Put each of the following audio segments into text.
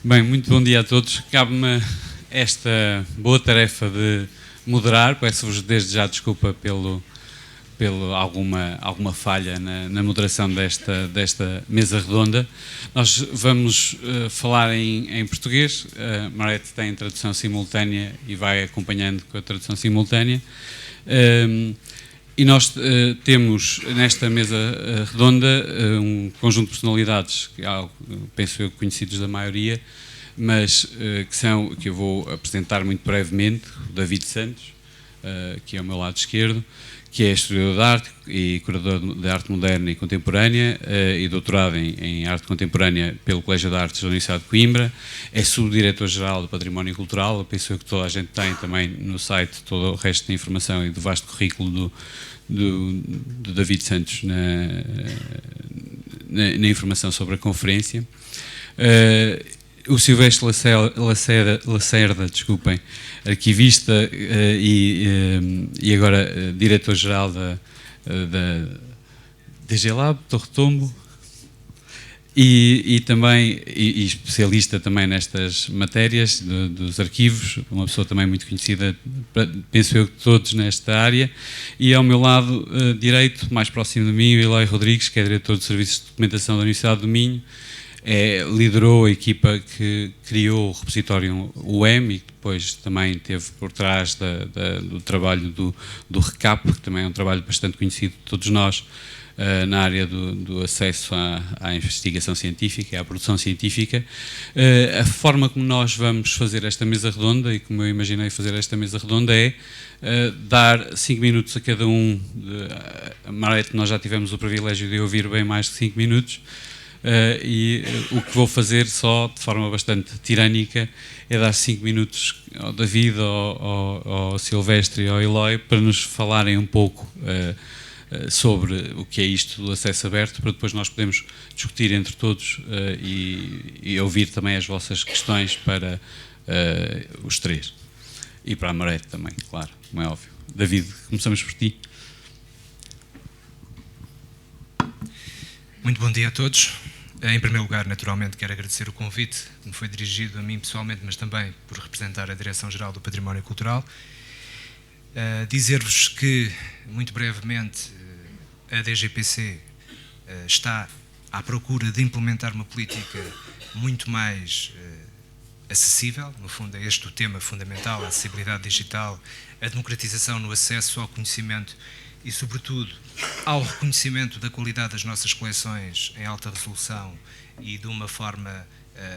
Bem, muito bom dia a todos. Cabe-me esta boa tarefa de moderar. Peço-vos desde já desculpa pelo alguma falha na moderação desta mesa redonda. Nós vamos falar em português. Marete tem tradução simultânea e vai acompanhando com a tradução simultânea. E nós temos nesta mesa redonda um conjunto de personalidades, penso eu, conhecidos da maioria, mas que eu vou apresentar muito brevemente. O David Santos, que é ao meu lado esquerdo, que é historiador de arte e curador de arte moderna e contemporânea e doutorado em arte contemporânea pelo Colégio de Artes da Universidade de Coimbra. É subdiretor-geral do Património Cultural. Eu penso que toda a gente tem também no site todo o resto da informação e do vasto currículo do David Santos na informação sobre a conferência. O Silvestre Lacerda, desculpem, arquivista e agora diretor-geral da DG Lab, Torre Tombo, e também especialista também nestas matérias dos arquivos, uma pessoa também muito conhecida, penso eu, todos nesta área. E ao meu lado direito, mais próximo de mim, o Eloy Rodrigues, que é diretor de Serviços de Documentação da Universidade do Minho. Liderou a equipa que criou o repositório UEM e que depois também esteve por trás do trabalho do RECAP, que também é um trabalho bastante conhecido de todos nós na área do acesso à investigação científica e à produção científica. A forma como nós vamos fazer esta mesa redonda, e como eu imaginei fazer esta mesa redonda, é dar 5 minutos a cada um. Marete, nós já tivemos o privilégio de ouvir bem mais de 5 minutos. E o que vou fazer só de forma bastante tirânica é dar 5 minutos ao David, ao Silvestre e ao Eloy para nos falarem um pouco sobre o que é isto do acesso aberto, para depois nós podermos discutir entre todos e ouvir também as vossas questões para os três. E para a Marete também, claro, como é óbvio. David, começamos por ti. Muito bom dia a todos. Em primeiro lugar, naturalmente, quero agradecer o convite que me foi dirigido a mim pessoalmente, mas também por representar a Direção-Geral do Património Cultural. Dizer-vos que, muito brevemente, a DGPC está à procura de implementar uma política muito mais acessível. No fundo, é este o tema fundamental: a acessibilidade digital, a democratização no acesso ao conhecimento e, sobretudo, ao reconhecimento da qualidade das nossas coleções em alta resolução e de uma forma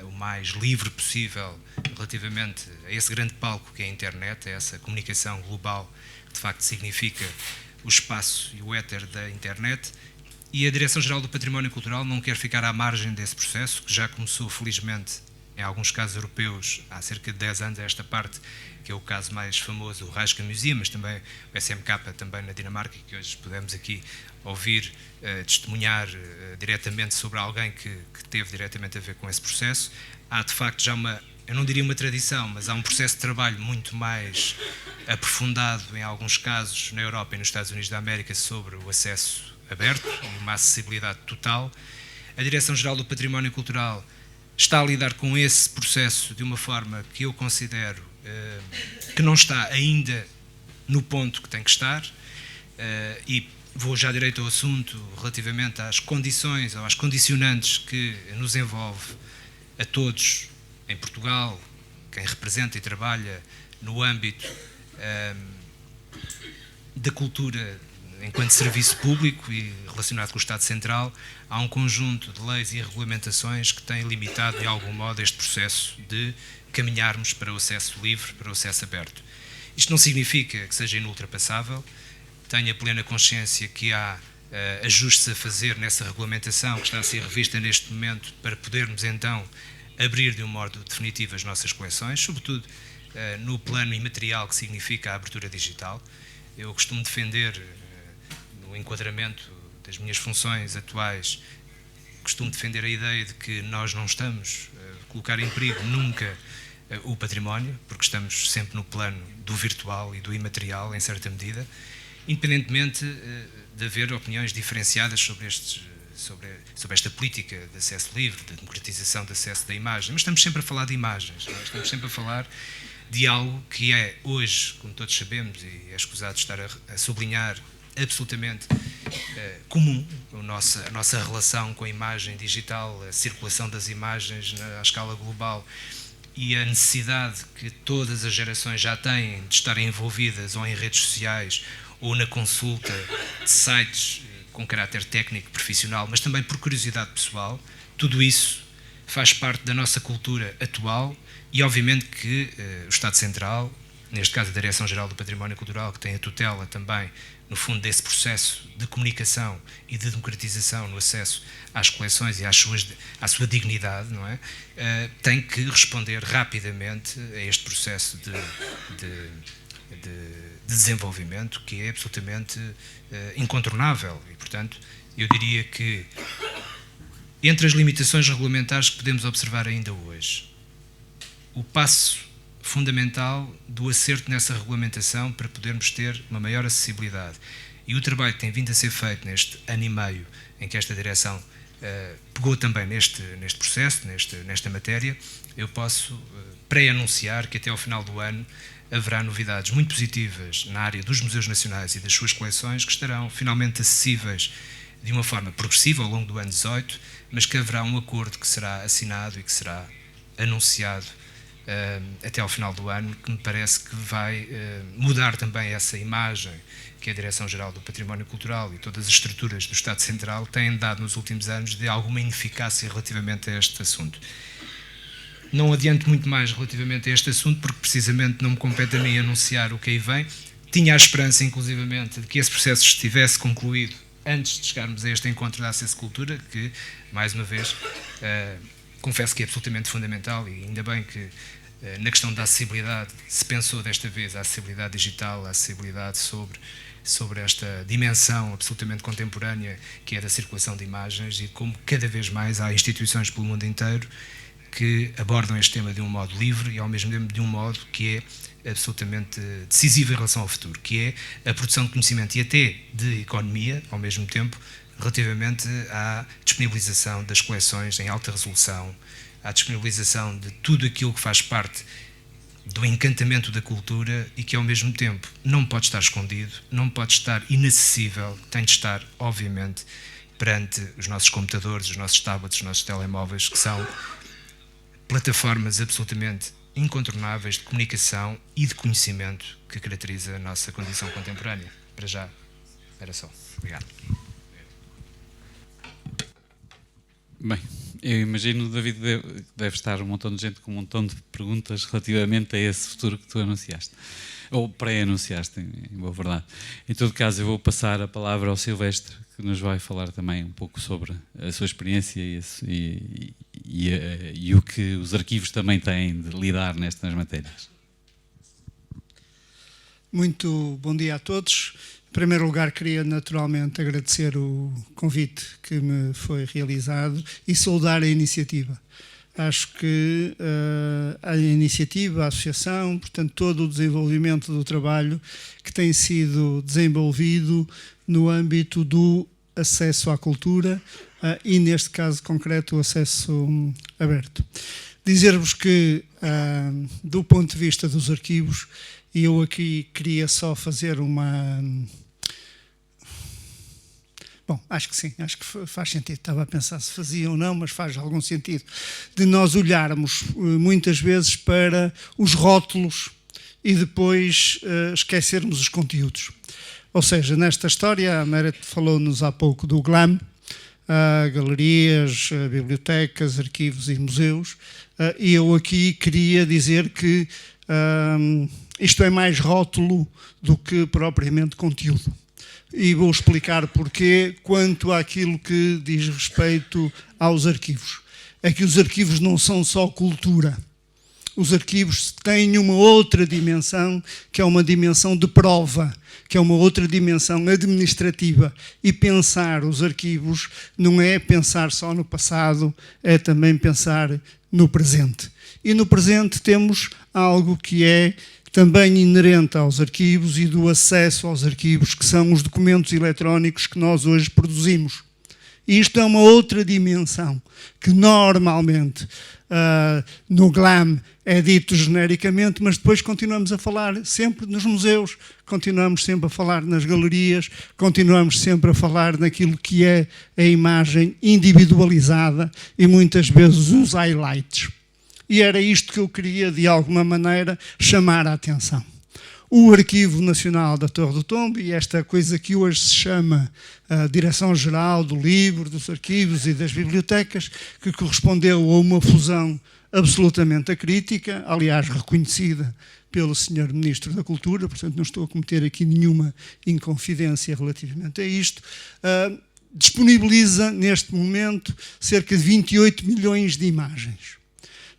o mais livre possível relativamente a esse grande palco que é a internet, a essa comunicação global que de facto significa o espaço e o éter da internet. E a Direção-Geral do Património Cultural não quer ficar à margem desse processo, que já começou felizmente em alguns casos europeus há cerca de 10 anos a esta parte, que é o caso mais famoso, o Rijksmuseum, mas também o SMK, também na Dinamarca, que hoje podemos aqui ouvir testemunhar diretamente sobre alguém que teve diretamente a ver com esse processo. Há de facto já eu não diria uma tradição, mas há um processo de trabalho muito mais aprofundado em alguns casos na Europa e nos Estados Unidos da América sobre o acesso aberto e uma acessibilidade total. A Direção-Geral do Património Cultural está a lidar com esse processo de uma forma que eu considero que não está ainda no ponto que tem que estar, e vou já direito ao assunto relativamente às condições ou às condicionantes que nos envolve a todos em Portugal, quem representa e trabalha no âmbito da cultura enquanto serviço público e relacionado com o Estado Central. Há um conjunto de leis e regulamentações que têm limitado de algum modo este processo de caminharmos para o acesso livre, para o acesso aberto. Isto não significa que seja inultrapassável. Tenho a plena consciência que há ajustes a fazer nessa regulamentação que está a ser revista neste momento para podermos então abrir de um modo definitivo as nossas coleções, sobretudo no plano imaterial que significa a abertura digital. Eu costumo defender, no enquadramento das minhas funções atuais, costumo defender a ideia de que nós não estamos a colocar em perigo nunca o património, porque estamos sempre no plano do virtual e do imaterial, em certa medida, independentemente de haver opiniões diferenciadas sobre estes sobre esta política de acesso livre, de democratização de acesso da imagem, mas estamos sempre a falar de imagens, não é? Estamos sempre a falar de algo que é hoje, como todos sabemos, e é escusado estar a sublinhar, absolutamente comum, a nossa relação com a imagem digital, a circulação das imagens à escala global e a necessidade que todas as gerações já têm de estarem envolvidas ou em redes sociais ou na consulta de sites com caráter técnico, profissional, mas também por curiosidade pessoal. Tudo isso faz parte da nossa cultura atual e, obviamente, que o Estado Central, neste caso a Direção-Geral do Património Cultural, que tem a tutela também, no fundo, desse processo de comunicação e de democratização no acesso às coleções e à sua dignidade, não é? Tem que responder rapidamente a este processo de desenvolvimento que é absolutamente incontornável. E, portanto, eu diria que, entre as limitações regulamentares que podemos observar ainda hoje, o passo fundamental do acerto nessa regulamentação para podermos ter uma maior acessibilidade e o trabalho que tem vindo a ser feito neste ano e meio em que esta direção pegou também neste processo, nesta matéria, eu posso pré-anunciar que até ao final do ano haverá novidades muito positivas na área dos museus nacionais e das suas coleções que estarão finalmente acessíveis de uma forma progressiva ao longo do ano 18, mas que haverá um acordo que será assinado e que será anunciado até ao final do ano, que me parece que vai mudar também essa imagem que a Direção-Geral do Património Cultural e todas as estruturas do Estado Central têm dado nos últimos anos de alguma ineficácia relativamente a este assunto. Não adianto muito mais relativamente a este assunto, porque precisamente não me compete a mim anunciar o que aí vem. Tinha a esperança, inclusivamente, de que esse processo estivesse concluído antes de chegarmos a este encontro da Acesso Cultura, que, mais uma vez, confesso que é absolutamente fundamental e ainda bem que na questão da acessibilidade se pensou desta vez a acessibilidade digital, a acessibilidade sobre esta dimensão absolutamente contemporânea que é da circulação de imagens e como cada vez mais há instituições pelo mundo inteiro que abordam este tema de um modo livre e ao mesmo tempo de um modo que é absolutamente decisivo em relação ao futuro, que é a produção de conhecimento e até de economia, ao mesmo tempo, relativamente à disponibilização das coleções em alta resolução, à disponibilização de tudo aquilo que faz parte do encantamento da cultura e que, ao mesmo tempo, não pode estar escondido, não pode estar inacessível, tem de estar, obviamente, perante os nossos computadores, os nossos tablets, os nossos telemóveis, que são plataformas absolutamente incontornáveis de comunicação e de conhecimento que caracteriza a nossa condição contemporânea. Para já, era só. Obrigado. Bem, eu imagino, David, deve estar um montão de gente com um montão de perguntas relativamente a esse futuro que tu anunciaste, ou pré-anunciaste, em boa verdade. Em todo caso, eu vou passar a palavra ao Silvestre, que nos vai falar também um pouco sobre a sua experiência e o que os arquivos também têm de lidar nestas matérias. Muito bom dia a todos. Em primeiro lugar, queria naturalmente agradecer o convite que me foi realizado e saudar a iniciativa. Acho que a iniciativa, a associação, portanto, todo o desenvolvimento do trabalho que tem sido desenvolvido no âmbito do acesso à cultura e, neste caso concreto, o acesso aberto. Dizer-vos que, do ponto de vista dos arquivos, eu aqui queria só fazer uma... Bom, acho que sim, acho que faz sentido. Estava a pensar se fazia ou não, mas faz algum sentido. De nós olharmos muitas vezes para os rótulos e depois esquecermos os conteúdos. Ou seja, nesta história, a Meredith falou-nos há pouco do GLAM, galerias, bibliotecas, arquivos e museus, e eu aqui queria dizer que isto é mais rótulo do que propriamente conteúdo. E vou explicar porquê quanto àquilo que diz respeito aos arquivos. É que os arquivos não são só cultura. Os arquivos têm uma outra dimensão, que é uma dimensão de prova, que é uma outra dimensão administrativa. E pensar os arquivos não é pensar só no passado, é também pensar no presente. E no presente temos algo que é também inerente aos arquivos e do acesso aos arquivos, que são os documentos eletrónicos que nós hoje produzimos. E isto é uma outra dimensão que normalmente no GLAM é dito genericamente, mas depois continuamos a falar sempre nos museus, continuamos sempre a falar nas galerias, continuamos sempre a falar naquilo que é a imagem individualizada e muitas vezes os highlights. E era isto que eu queria, de alguma maneira, chamar a atenção. O Arquivo Nacional da Torre do Tombo e esta coisa que hoje se chama a Direção-Geral do Livro, dos Arquivos e das Bibliotecas, que correspondeu a uma fusão absolutamente acrítica, aliás, reconhecida pelo Sr. Ministro da Cultura, portanto não estou a cometer aqui nenhuma inconfidência relativamente a isto, disponibiliza neste momento cerca de 28 milhões de imagens.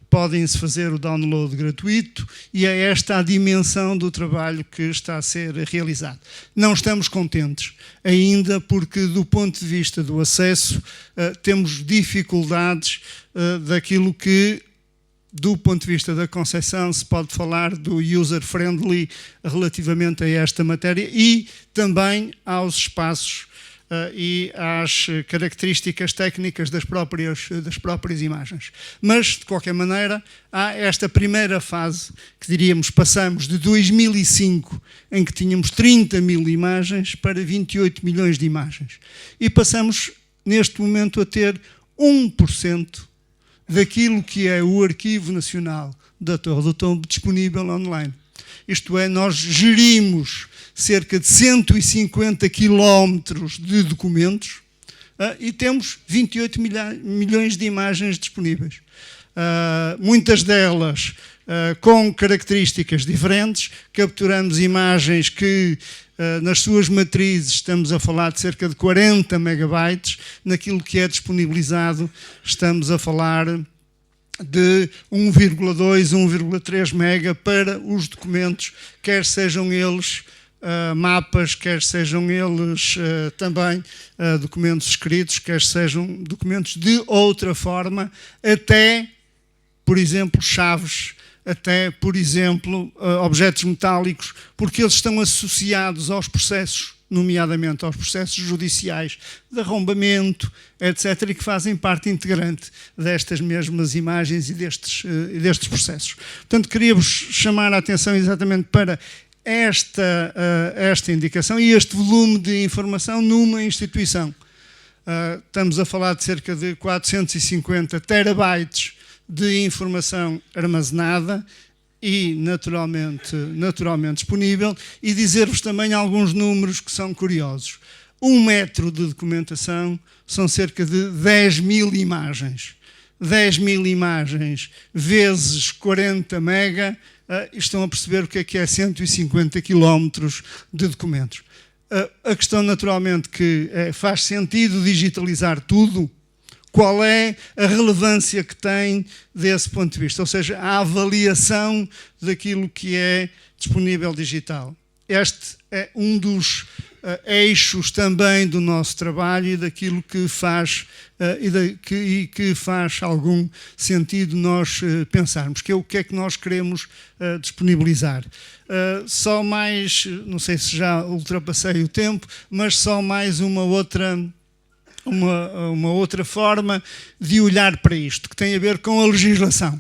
Podem-se fazer o download gratuito e é esta a dimensão do trabalho que está a ser realizado. Não estamos contentes ainda porque, do ponto de vista do acesso, temos dificuldades daquilo que, do ponto de vista da concepção, se pode falar do user-friendly relativamente a esta matéria e também aos espaços e às características técnicas das próprias imagens. Mas, de qualquer maneira, há esta primeira fase, que diríamos, passamos de 2005, em que tínhamos 30 mil imagens, para 28 milhões de imagens. E passamos, neste momento, a ter 1% daquilo que é o Arquivo Nacional da Torre do Tombo disponível online. Isto é, nós gerimos cerca de 150 quilómetros de documentos e temos 28 milhões de imagens disponíveis. Muitas delas com características diferentes. Capturamos imagens que, nas suas matrizes, estamos a falar de cerca de 40 megabytes. Naquilo que é disponibilizado, estamos a falar de 1,2, 1,3 mega para os documentos, quer sejam eles mapas, quer sejam eles também documentos escritos, quer sejam documentos de outra forma, até, por exemplo, chaves, até, por exemplo, objetos metálicos, porque eles estão associados aos processos, nomeadamente aos processos judiciais de arrombamento, etc., e que fazem parte integrante destas mesmas imagens e destes processos. Portanto, queria-vos chamar a atenção exatamente para esta indicação e este volume de informação numa instituição. Estamos a falar de cerca de 450 terabytes de informação armazenada e naturalmente disponível, e dizer-vos também alguns números que são curiosos. 1 metro de documentação são cerca de 10 mil imagens. 10 mil imagens vezes 40 mega, estão a perceber o que é 150 quilómetros de documentos. A questão, naturalmente, que faz sentido digitalizar tudo. Qual é a relevância que tem desse ponto de vista? Ou seja, a avaliação daquilo que é disponível digital. Este é um dos eixos também do nosso trabalho e daquilo que faz que faz algum sentido nós pensarmos, que é o que é que nós queremos disponibilizar. Só mais, não sei se já ultrapassei o tempo, mas só mais uma outra forma de olhar para isto, que tem a ver com a legislação.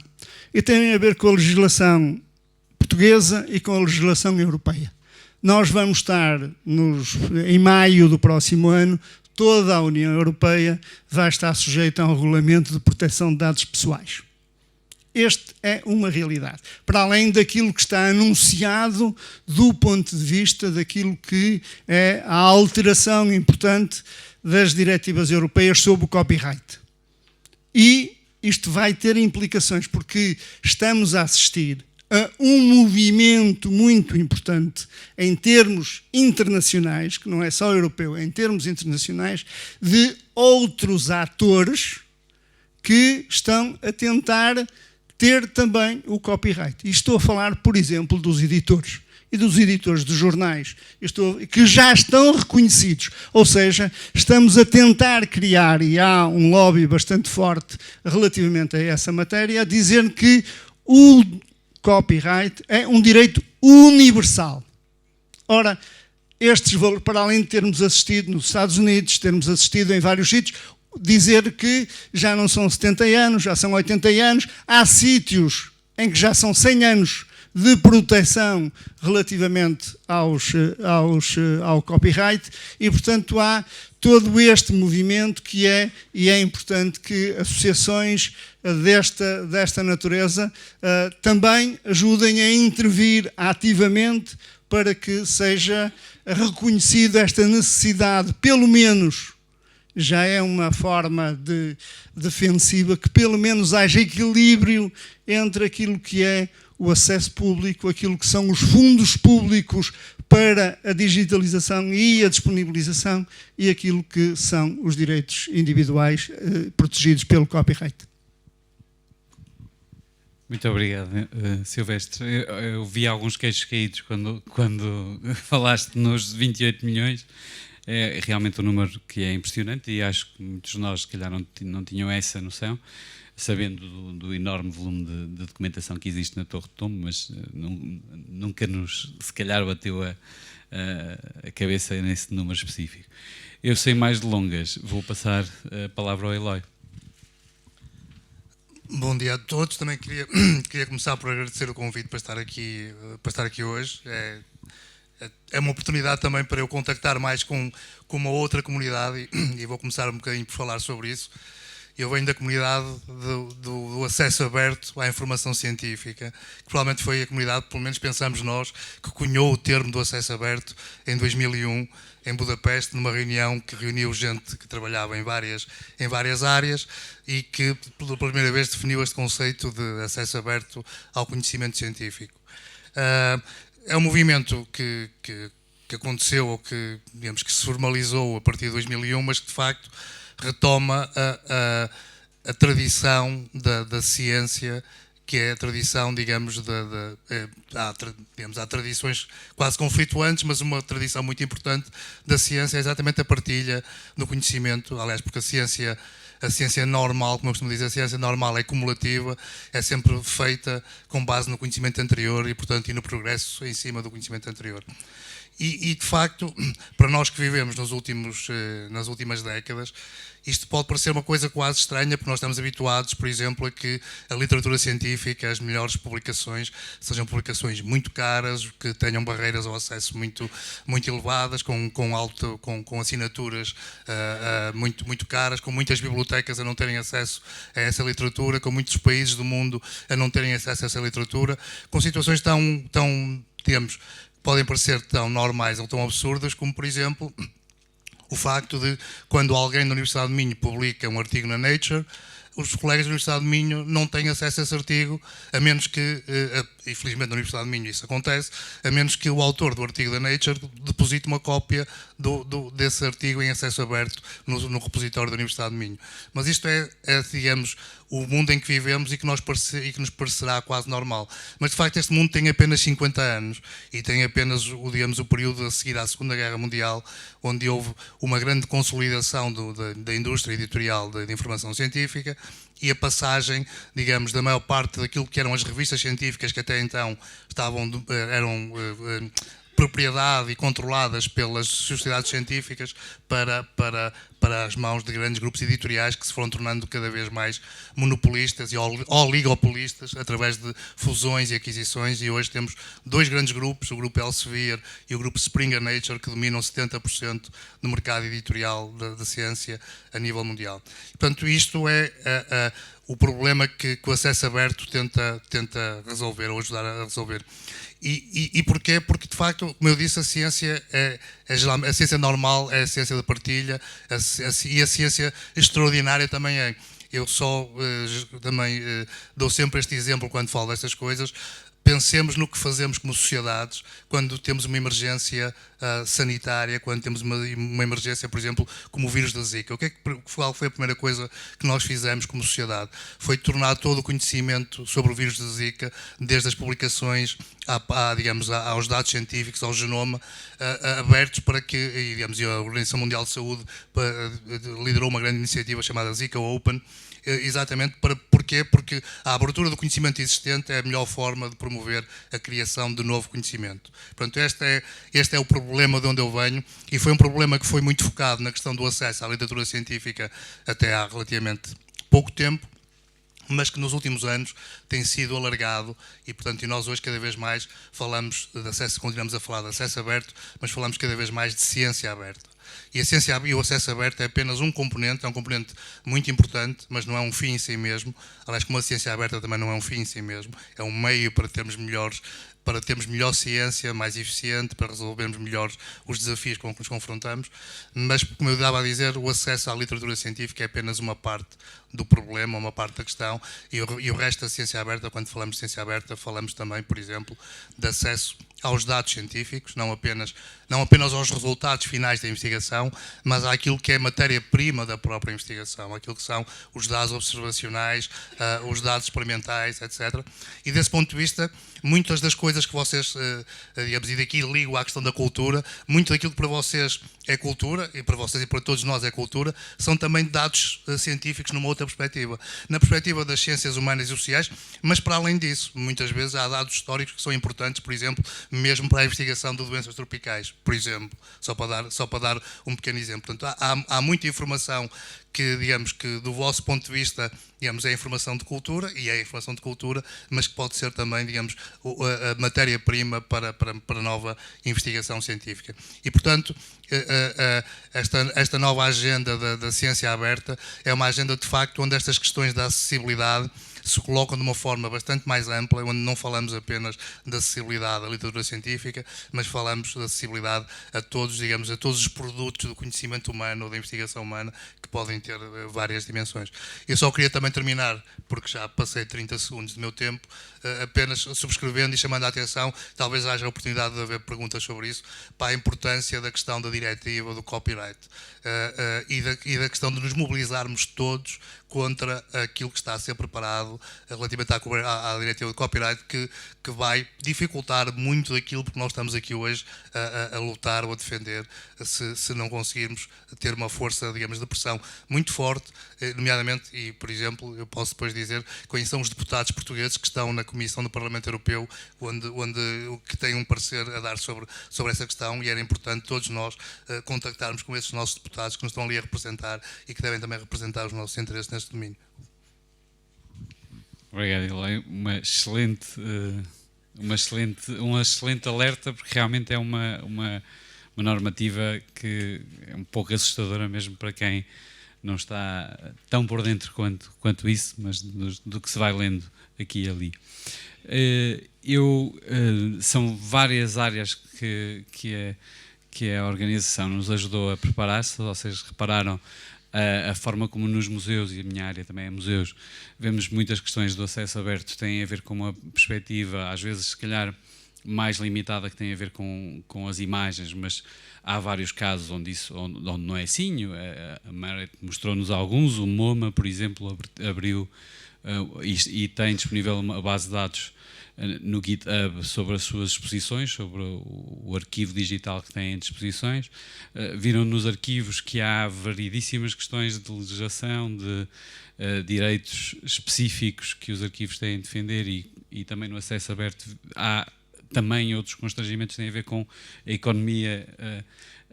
E tem a ver com a legislação portuguesa e com a legislação europeia. Nós vamos estar, em maio do próximo ano, toda a União Europeia vai estar sujeita a um regulamento de proteção de dados pessoais. Este é uma realidade. Para além daquilo que está anunciado do ponto de vista daquilo que é a alteração importante das diretivas europeias sobre o copyright. E isto vai ter implicações, porque estamos a assistir a um movimento muito importante em termos internacionais, que não é só europeu, é em termos internacionais, de outros atores que estão a tentar ter também o copyright. E estou a falar, por exemplo, dos editores e dos editores de jornais, que já estão reconhecidos. Ou seja, estamos a tentar criar, e há um lobby bastante forte relativamente a essa matéria, a dizer que o copyright é um direito universal. Ora, estes valores, para além de termos assistido nos Estados Unidos, termos assistido em vários sítios, dizer que já não são 70 anos, já são 80 anos, há sítios em que já são 100 anos de proteção relativamente ao copyright e, portanto, há todo este movimento que é importante que associações desta natureza também ajudem a intervir ativamente para que seja reconhecida esta necessidade, pelo menos, já é uma forma defensiva, que pelo menos haja equilíbrio entre aquilo que é o acesso público, aquilo que são os fundos públicos para a digitalização e a disponibilização e aquilo que são os direitos individuais protegidos pelo copyright. Muito obrigado, Silvestre. Eu vi alguns queixos caídos quando falaste nos 28 milhões. É realmente um número que é impressionante e acho que muitos de nós, se calhar, não tinham essa noção, sabendo do enorme volume de documentação que existe na Torre de Tombo, mas nunca nos, se calhar, bateu a cabeça nesse número específico. Eu, sem mais delongas, vou passar a palavra ao Eloy. Bom dia a todos. Também queria começar por agradecer o convite para estar aqui hoje. É uma oportunidade também para eu contactar mais com uma outra comunidade e vou começar um bocadinho por falar sobre isso. Eu venho da comunidade do acesso aberto à informação científica, que provavelmente foi a comunidade, pelo menos pensamos nós, que cunhou o termo do acesso aberto em 2001, em Budapeste, numa reunião que reuniu gente que trabalhava em várias áreas e que pela primeira vez definiu este conceito de acesso aberto ao conhecimento científico. É um movimento que aconteceu, ou que, digamos, que se formalizou a partir de 2001, mas que de facto retoma a tradição da ciência, que é a tradição, digamos, há tradições quase conflituantes, mas uma tradição muito importante da ciência é exatamente a partilha do conhecimento. Aliás, porque a ciência normal, como eu costumo dizer, a ciência normal é cumulativa, é sempre feita com base no conhecimento anterior e, portanto, e no progresso em cima do conhecimento anterior. E de facto, para nós que vivemos nas últimas décadas, isto pode parecer uma coisa quase estranha, porque nós estamos habituados, por exemplo, a que a literatura científica, as melhores publicações, sejam publicações muito caras, que tenham barreiras ao acesso muito elevadas, com assinaturas muito caras, com muitas bibliotecas a não terem acesso a essa literatura, com muitos países do mundo a não terem acesso a essa literatura, com situações tão digamos, podem parecer tão normais ou tão absurdas como, por exemplo, o facto de, quando alguém da Universidade de Minho publica um artigo na Nature, os colegas da Universidade de Minho não têm acesso a esse artigo, a menos que, infelizmente na Universidade de Minho isso acontece, a menos que o autor do artigo da Nature deposite uma cópia desse artigo em acesso aberto no repositório da Universidade de Minho. Mas isto é digamos, o mundo em que vivemos e que nos parecerá quase normal. Mas, de facto, este mundo tem apenas 50 anos e tem apenas, digamos, o período a seguir à Segunda Guerra Mundial, onde houve uma grande consolidação da indústria editorial de informação científica e a passagem, digamos, da maior parte daquilo que eram as revistas científicas que até então eram propriedade e controladas pelas sociedades científicas para as mãos de grandes grupos editoriais que se foram tornando cada vez mais monopolistas e oligopolistas através de fusões e aquisições, e hoje temos dois grandes grupos, o grupo Elsevier e o grupo Springer Nature, que dominam 70% do mercado editorial da ciência a nível mundial. Portanto, isto é o problema que o acesso aberto tenta resolver ou ajudar a resolver. E porquê? Porque, de facto, como eu disse, a ciência a ciência normal é a ciência da partilha e a ciência extraordinária também é. Eu também dou sempre este exemplo quando falo destas coisas. Pensemos no que fazemos como sociedades quando temos uma emergência sanitária, quando temos uma emergência, por exemplo, como o vírus da Zika. Qual foi a primeira coisa que nós fizemos como sociedade? Foi tornar todo o conhecimento sobre o vírus da Zika, desde as publicações digamos, aos dados científicos, ao genoma, abertos para que, digamos, a Organização Mundial de Saúde liderou uma grande iniciativa chamada Zika Open, exatamente porquê? Porque a abertura do conhecimento existente é a melhor forma de promover a criação de novo conhecimento. Portanto, este é o problema de onde eu venho, e foi um problema que foi muito focado na questão do acesso à literatura científica até há relativamente pouco tempo, mas que nos últimos anos tem sido alargado e, portanto, nós hoje cada vez mais falamos de acesso, continuamos a falar de acesso aberto, mas falamos cada vez mais de ciência aberta. E a ciência e o acesso aberto é apenas um componente, é um componente muito importante, mas não é um fim em si mesmo. Aliás, como a ciência aberta também não é um fim em si mesmo, é um meio para termos melhor ciência, mais eficiente, para resolvermos melhor os desafios com que nos confrontamos, mas, como eu estava a dizer, o acesso à literatura científica é apenas uma parte do problema, uma parte da questão, e o resto da ciência aberta, quando falamos de ciência aberta, falamos também, por exemplo, de acesso aos dados científicos, não apenas aos resultados finais da investigação, mas àquilo que é matéria-prima da própria investigação, aquilo que são os dados observacionais, os dados experimentais, etc. E desse ponto de vista, muitas das coisas que vocês, digamos, e daqui ligo à questão da cultura, muito daquilo que para vocês é cultura, e para vocês e para todos nós é cultura, são também dados científicos numa outra perspectiva. Na perspectiva das ciências humanas e sociais, mas para além disso, muitas vezes há dados históricos que são importantes, por exemplo, mesmo para a investigação de doenças tropicais, por exemplo, só para dar um pequeno exemplo. Portanto, há muita informação que, digamos, que do vosso ponto de vista, digamos, é informação de cultura, e é informação de cultura, mas que pode ser também, digamos, a matéria-prima para nova investigação científica. E, portanto, esta nova agenda da ciência aberta é uma agenda, de facto, onde estas questões da acessibilidade se colocam de uma forma bastante mais ampla, onde não falamos apenas da acessibilidade à literatura científica, mas falamos da acessibilidade a todos, digamos, a todos os produtos do conhecimento humano ou da investigação humana, que podem ter várias dimensões. Eu só queria também terminar, porque já passei 30 segundos do meu tempo, apenas subscrevendo e chamando a atenção, talvez haja a oportunidade de haver perguntas sobre isso, para a importância da questão da diretiva do copyright e da questão de nos mobilizarmos todos contra aquilo que está a ser preparado relativamente à diretiva do copyright, que vai dificultar muito daquilo que nós estamos aqui hoje a lutar ou a defender, se não conseguirmos ter uma força, digamos, de pressão muito forte, nomeadamente, e por exemplo, eu posso depois dizer quem são os deputados portugueses que estão na Comissão do Parlamento Europeu, que têm um parecer a dar sobre essa questão, e era importante todos nós contactarmos com esses nossos deputados que nos estão ali a representar e que devem também representar os nossos interesses neste domínio. Obrigado, Ilai. Um excelente alerta, porque realmente é uma normativa que é um pouco assustadora mesmo para quem não está tão por dentro quanto isso, mas do que se vai lendo aqui e ali. São várias áreas que a organização nos ajudou a preparar. Se vocês repararam, a forma como nos museus, e a minha área também é museus, vemos muitas questões do acesso aberto, têm a ver com uma perspectiva, às vezes se calhar mais limitada, que tem a ver com as imagens, mas há vários casos onde não é assim. A Merit mostrou-nos alguns. O MoMA, por exemplo, abriu e tem disponível uma base de dados no GitHub sobre as suas exposições, sobre o arquivo digital que têm em exposições. Viram nos arquivos que há variedíssimas questões de legislação, de direitos específicos que os arquivos têm de defender, e também no acesso aberto há também outros constrangimentos que têm a ver com a economia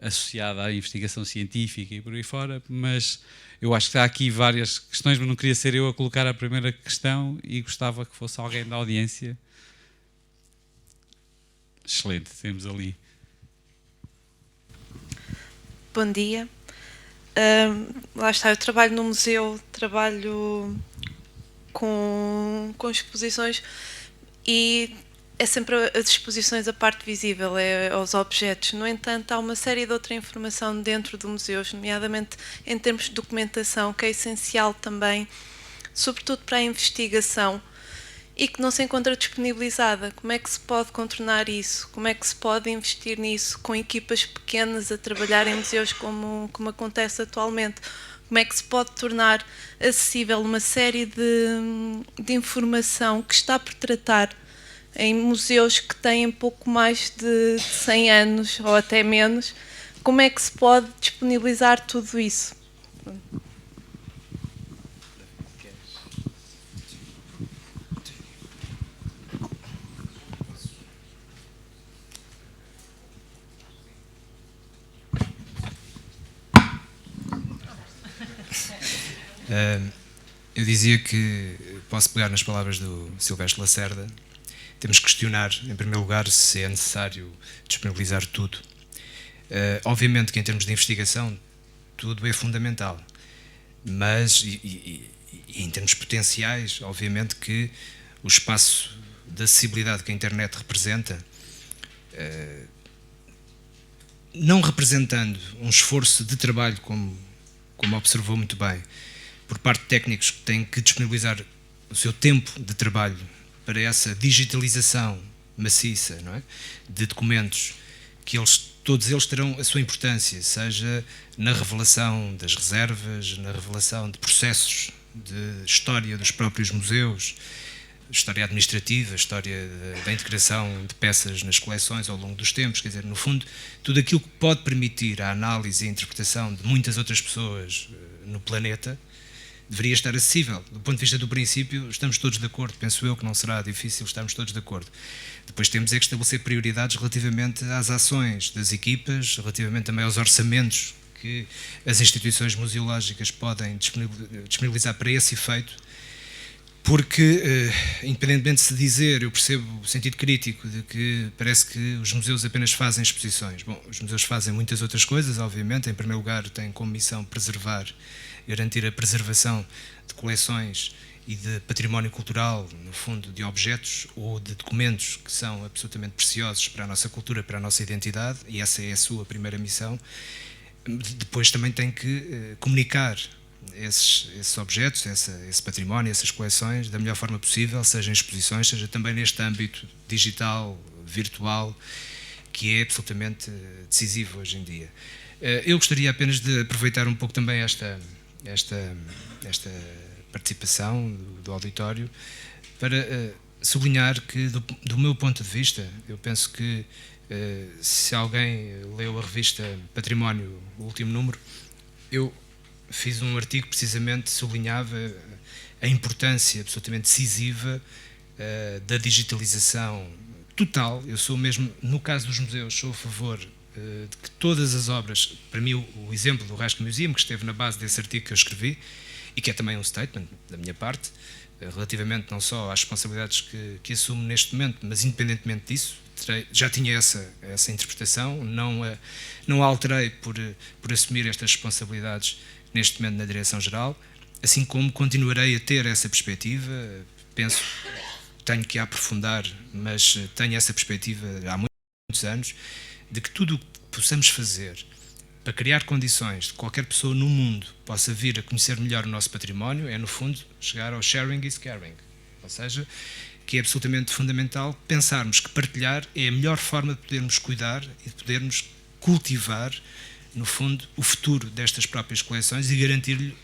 associada à investigação científica e por aí fora, mas eu acho que há aqui várias questões, mas não queria ser eu a colocar a primeira questão e gostava que fosse alguém da audiência. Excelente, temos ali. Bom dia. Lá está, eu trabalho no museu, trabalho com exposições, e é sempre as exposições, a parte visível, é aos objetos. No entanto, há uma série de outra informação dentro do museu, nomeadamente em termos de documentação, que é essencial também, sobretudo para a investigação, e que não se encontra disponibilizada. Como é que se pode contornar isso? Como é que se pode investir nisso com equipas pequenas a trabalhar em museus como acontece atualmente? Como é que se pode tornar acessível uma série de informação que está por tratar em museus que têm pouco mais de 100 anos ou até menos? Como é que se pode disponibilizar tudo isso? Eu dizia que, posso pegar nas palavras do Silvestre Lacerda, temos que questionar, em primeiro lugar, se é necessário disponibilizar tudo. Obviamente que em termos de investigação tudo é fundamental, mas e em termos potenciais, obviamente que o espaço de acessibilidade que a internet representa, não representando um esforço de trabalho, como observou muito bem, por parte de técnicos que têm que disponibilizar o seu tempo de trabalho para essa digitalização maciça, não é? De documentos, que todos eles terão a sua importância, seja na revelação das reservas, na revelação de processos de história dos próprios museus, história administrativa, história da integração de peças nas coleções ao longo dos tempos, quer dizer, no fundo, tudo aquilo que pode permitir a análise e a interpretação de muitas outras pessoas no planeta, deveria estar acessível. Do ponto de vista do princípio, estamos todos de acordo, penso eu que não será difícil estarmos todos de acordo. Depois temos é que estabelecer prioridades relativamente às ações das equipas, relativamente também aos orçamentos que as instituições museológicas podem disponibilizar para esse efeito, porque, independentemente de se dizer, eu percebo o sentido crítico de que parece que os museus apenas fazem exposições. Bom, os museus fazem muitas outras coisas, obviamente. Em primeiro lugar, têm como missão preservar, garantir a preservação de coleções e de património cultural, no fundo, de objetos ou de documentos que são absolutamente preciosos para a nossa cultura, para a nossa identidade, e essa é a sua primeira missão. Depois também tem que comunicar esses objetos, esse património, essas coleções, da melhor forma possível, seja em exposições, seja também neste âmbito digital, virtual, que é absolutamente decisivo hoje em dia. Eu gostaria apenas de aproveitar um pouco também esta participação do auditório para sublinhar que, do meu ponto de vista, eu penso que se alguém leu a revista Património, o último número, eu fiz um artigo que precisamente sublinhava a importância absolutamente decisiva da digitalização total. Eu sou mesmo, no caso dos museus, sou a favor de que todas as obras, para mim o exemplo do Raskin Museum, que esteve na base desse artigo que eu escrevi, e que é também um statement da minha parte, relativamente não só às responsabilidades que assumo neste momento, mas independentemente disso, já tinha essa interpretação, não a alterei por assumir estas responsabilidades neste momento na Direção-Geral, assim como continuarei a ter essa perspectiva. Penso, tenho que aprofundar, mas tenho essa perspectiva há muitos anos, de que tudo o que possamos fazer para criar condições de qualquer pessoa no mundo possa vir a conhecer melhor o nosso património é, no fundo, chegar ao sharing is caring. Ou seja, que é absolutamente fundamental pensarmos que partilhar é a melhor forma de podermos cuidar e de podermos cultivar, no fundo, o futuro destas próprias coleções e garantir-lhe,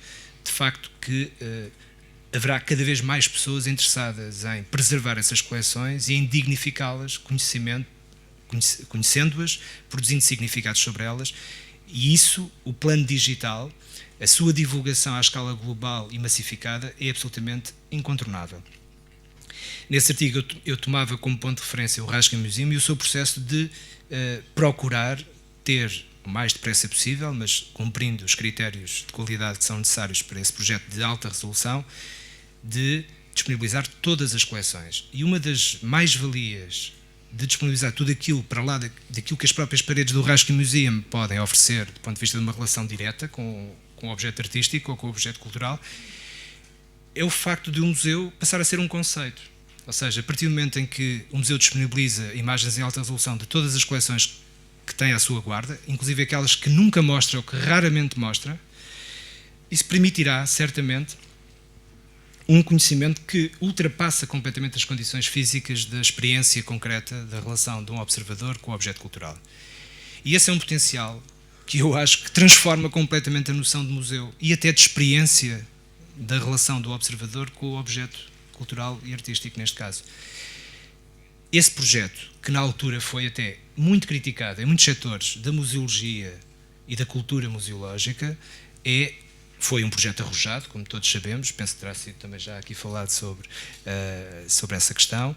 de facto, que haverá cada vez mais pessoas interessadas em preservar essas coleções e em dignificá-las, conhecendo-as, produzindo significados sobre elas. E isso, o plano digital, a sua divulgação à escala global e massificada é absolutamente incontornável. Nesse artigo eu tomava como ponto de referência o Raskin Museum e o seu processo de procurar ter o mais depressa possível, mas cumprindo os critérios de qualidade que são necessários para esse projeto de alta resolução, de disponibilizar todas as coleções. E uma das mais-valias de disponibilizar tudo aquilo para lá daquilo que as próprias paredes do Raskin Museum podem oferecer do ponto de vista de uma relação direta com o objeto artístico ou com o objeto cultural, é o facto de um museu passar a ser um conceito. Ou seja, a partir do momento em que o museu disponibiliza imagens em alta resolução de todas as coleções que tem à sua guarda, inclusive aquelas que nunca mostra ou que raramente mostra, isso permitirá, certamente, um conhecimento que ultrapassa completamente as condições físicas da experiência concreta da relação de um observador com o objeto cultural. E esse é um potencial que eu acho que transforma completamente a noção de museu e até de experiência da relação do observador com o objeto cultural e artístico, neste caso. Esse projeto, que na altura foi até muito criticado em muitos setores da museologia e da cultura museológica, foi um projeto arrojado, como todos sabemos, penso que terá sido também já aqui falado sobre essa questão,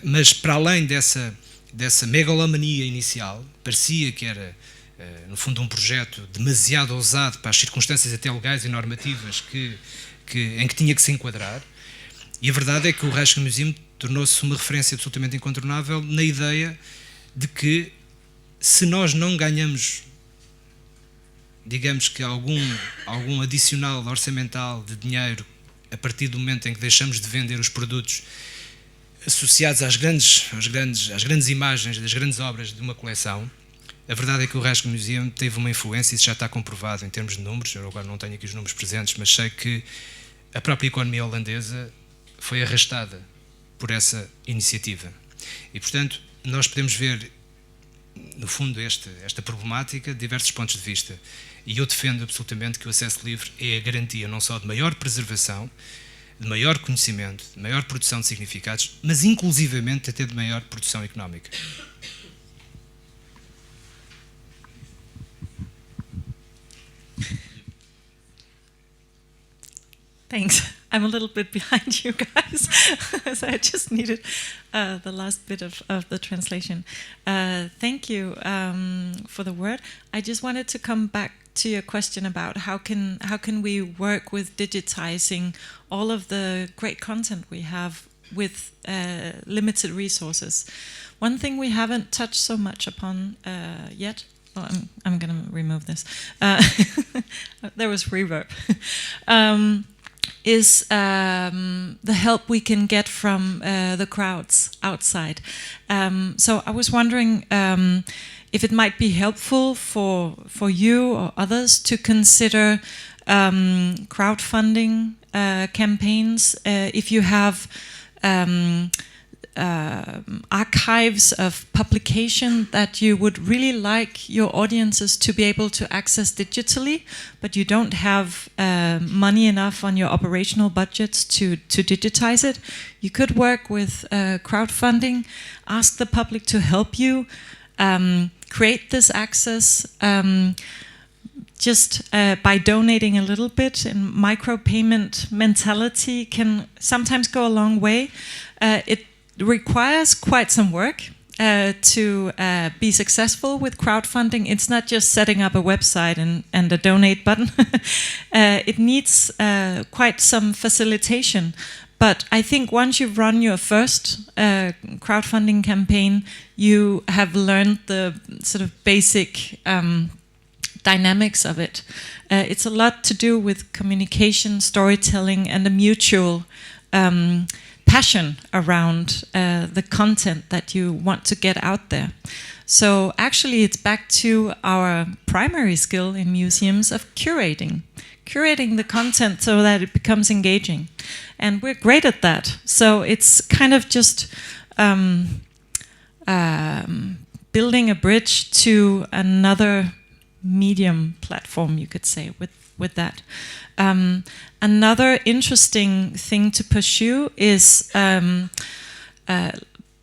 mas para além dessa megalomania inicial, parecia que era no fundo, um projeto demasiado ousado para as circunstâncias até legais e normativas em que tinha que se enquadrar. E a verdade é que o Rijksmuseum tornou-se uma referência absolutamente incontornável na ideia de que, se nós não ganhamos, digamos que algum adicional orçamental de dinheiro a partir do momento em que deixamos de vender os produtos associados às grandes imagens das grandes obras de uma coleção, a verdade é que o Rijksmuseum teve uma influência, isso já está comprovado em termos de números. Eu agora não tenho aqui os números presentes, mas sei que a própria economia holandesa foi arrastada por essa iniciativa. E, portanto, nós podemos ver, no fundo, esta problemática de diversos pontos de vista. E eu defendo absolutamente que o acesso livre é a garantia não só de maior preservação, de maior conhecimento, de maior produção de significados, mas inclusivamente até de maior produção económica. Thanks. I'm a little bit behind you guys, so I just needed the last bit of the translation. Thank you for the word. I just wanted to come back to your question about how can we work with digitizing all of the great content we have with limited resources. One thing we haven't touched so much upon yet. Well, I'm going to remove this. There was reverb. Is the help we can get from the crowds outside. So I was wondering if it might be helpful for you or others to consider crowdfunding campaigns, if you have archives of publication that you would really like your audiences to be able to access digitally, but you don't have money enough on your operational budgets to digitize it. You could work with crowdfunding, ask the public to help you create this access just by donating a little bit, and micropayment mentality can sometimes go a long way. It requires quite some work to be successful with crowdfunding. It's not just setting up a website and a donate button. It needs quite some facilitation. But I think once you've run your first crowdfunding campaign, you have learned the sort of basic dynamics of it. It's a lot to do with communication, storytelling, and a mutual passion around the content that you want to get out there. So actually it's back to our primary skill in museums of curating the content so that it becomes engaging. And we're great at that. So it's kind of just building a bridge to another medium platform, you could say, with that. Another interesting thing to pursue is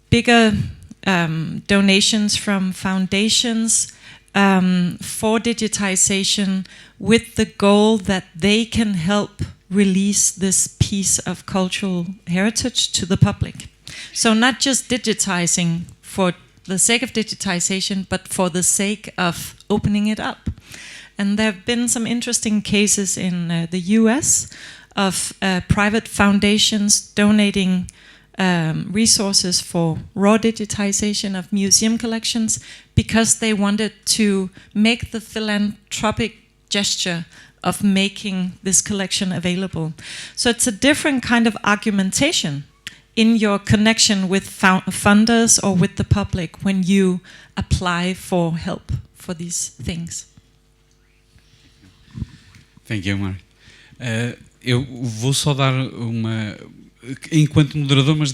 bigger donations from foundations for digitization, with the goal that they can help release this piece of cultural heritage to the public. So not just digitizing for the sake of digitization, but for the sake of opening it up. And there have been some interesting cases in the US of private foundations donating resources for raw digitization of museum collections because they wanted to make the philanthropic gesture of making this collection available. So it's a different kind of argumentation in your connection with funders or with the public when you apply for help for these things. Thank you, Mark. Eu vou só dar uma... Enquanto moderador, mas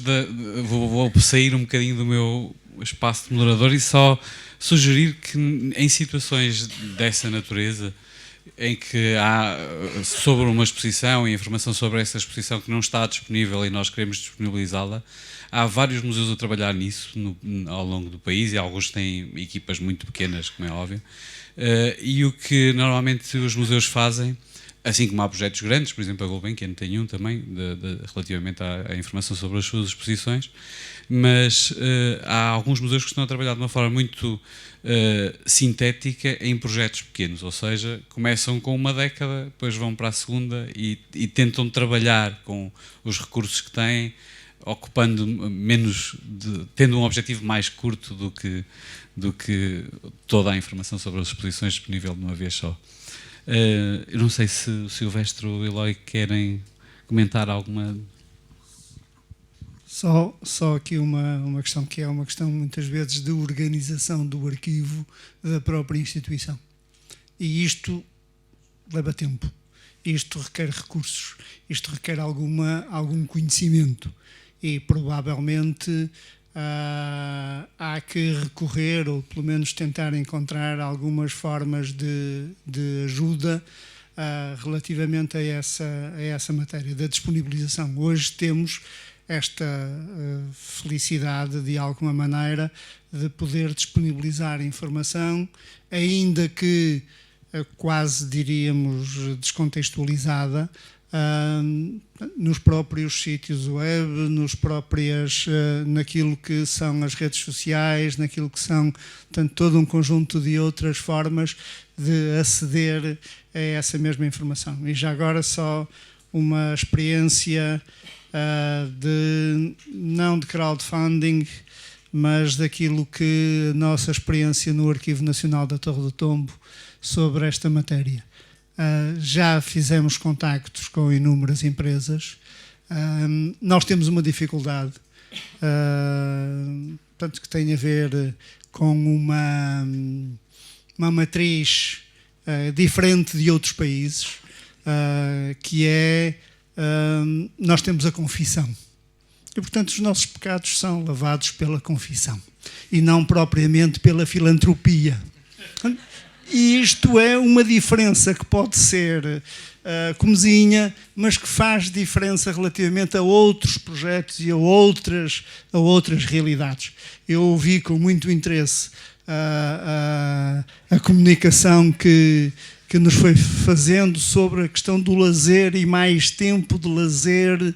vou sair um bocadinho do meu espaço de moderador e só sugerir que em situações dessa natureza, em que há sobre uma exposição e informação sobre essa exposição que não está disponível e nós queremos disponibilizá-la, há vários museus a trabalhar nisso ao longo do país, e alguns têm equipas muito pequenas, como é óbvio, e o que normalmente os museus fazem assim como há projetos grandes, por exemplo a Gulbenkian tem um também, relativamente à informação sobre as suas exposições, mas há alguns museus que estão a trabalhar de uma forma muito sintética em projetos pequenos, ou seja, começam com uma década, depois vão para a segunda e tentam trabalhar com os recursos que têm, ocupando menos, tendo um objetivo mais curto do que toda a informação sobre as exposições disponível de uma vez só. Eu não sei se o Silvestre ou o Eloy querem comentar alguma... Só aqui uma questão que é uma questão muitas vezes de organização do arquivo da própria instituição. E isto leva tempo, isto requer recursos, isto requer algum conhecimento e provavelmente há que recorrer ou pelo menos tentar encontrar algumas formas de ajuda relativamente a essa matéria da disponibilização. Hoje temos esta felicidade, de alguma maneira, de poder disponibilizar informação, ainda que quase diríamos descontextualizada, nos próprios sítios web, naquilo que são as redes sociais, naquilo que são todo um conjunto de outras formas de aceder a essa mesma informação. E já agora só uma experiência não de crowdfunding, mas daquilo que a nossa experiência no Arquivo Nacional da Torre do Tombo sobre esta matéria. Já fizemos contactos com inúmeras empresas. Nós temos uma dificuldade, portanto, que tem a ver com uma matriz diferente de outros países, que é nós temos a confissão. E, portanto, os nossos pecados são lavados pela confissão e não propriamente pela filantropia. E isto é uma diferença que pode ser comezinha, mas que faz diferença relativamente a outros projetos e a outras realidades. Eu ouvi com muito interesse a comunicação que nos foi fazendo sobre a questão do lazer e mais tempo de lazer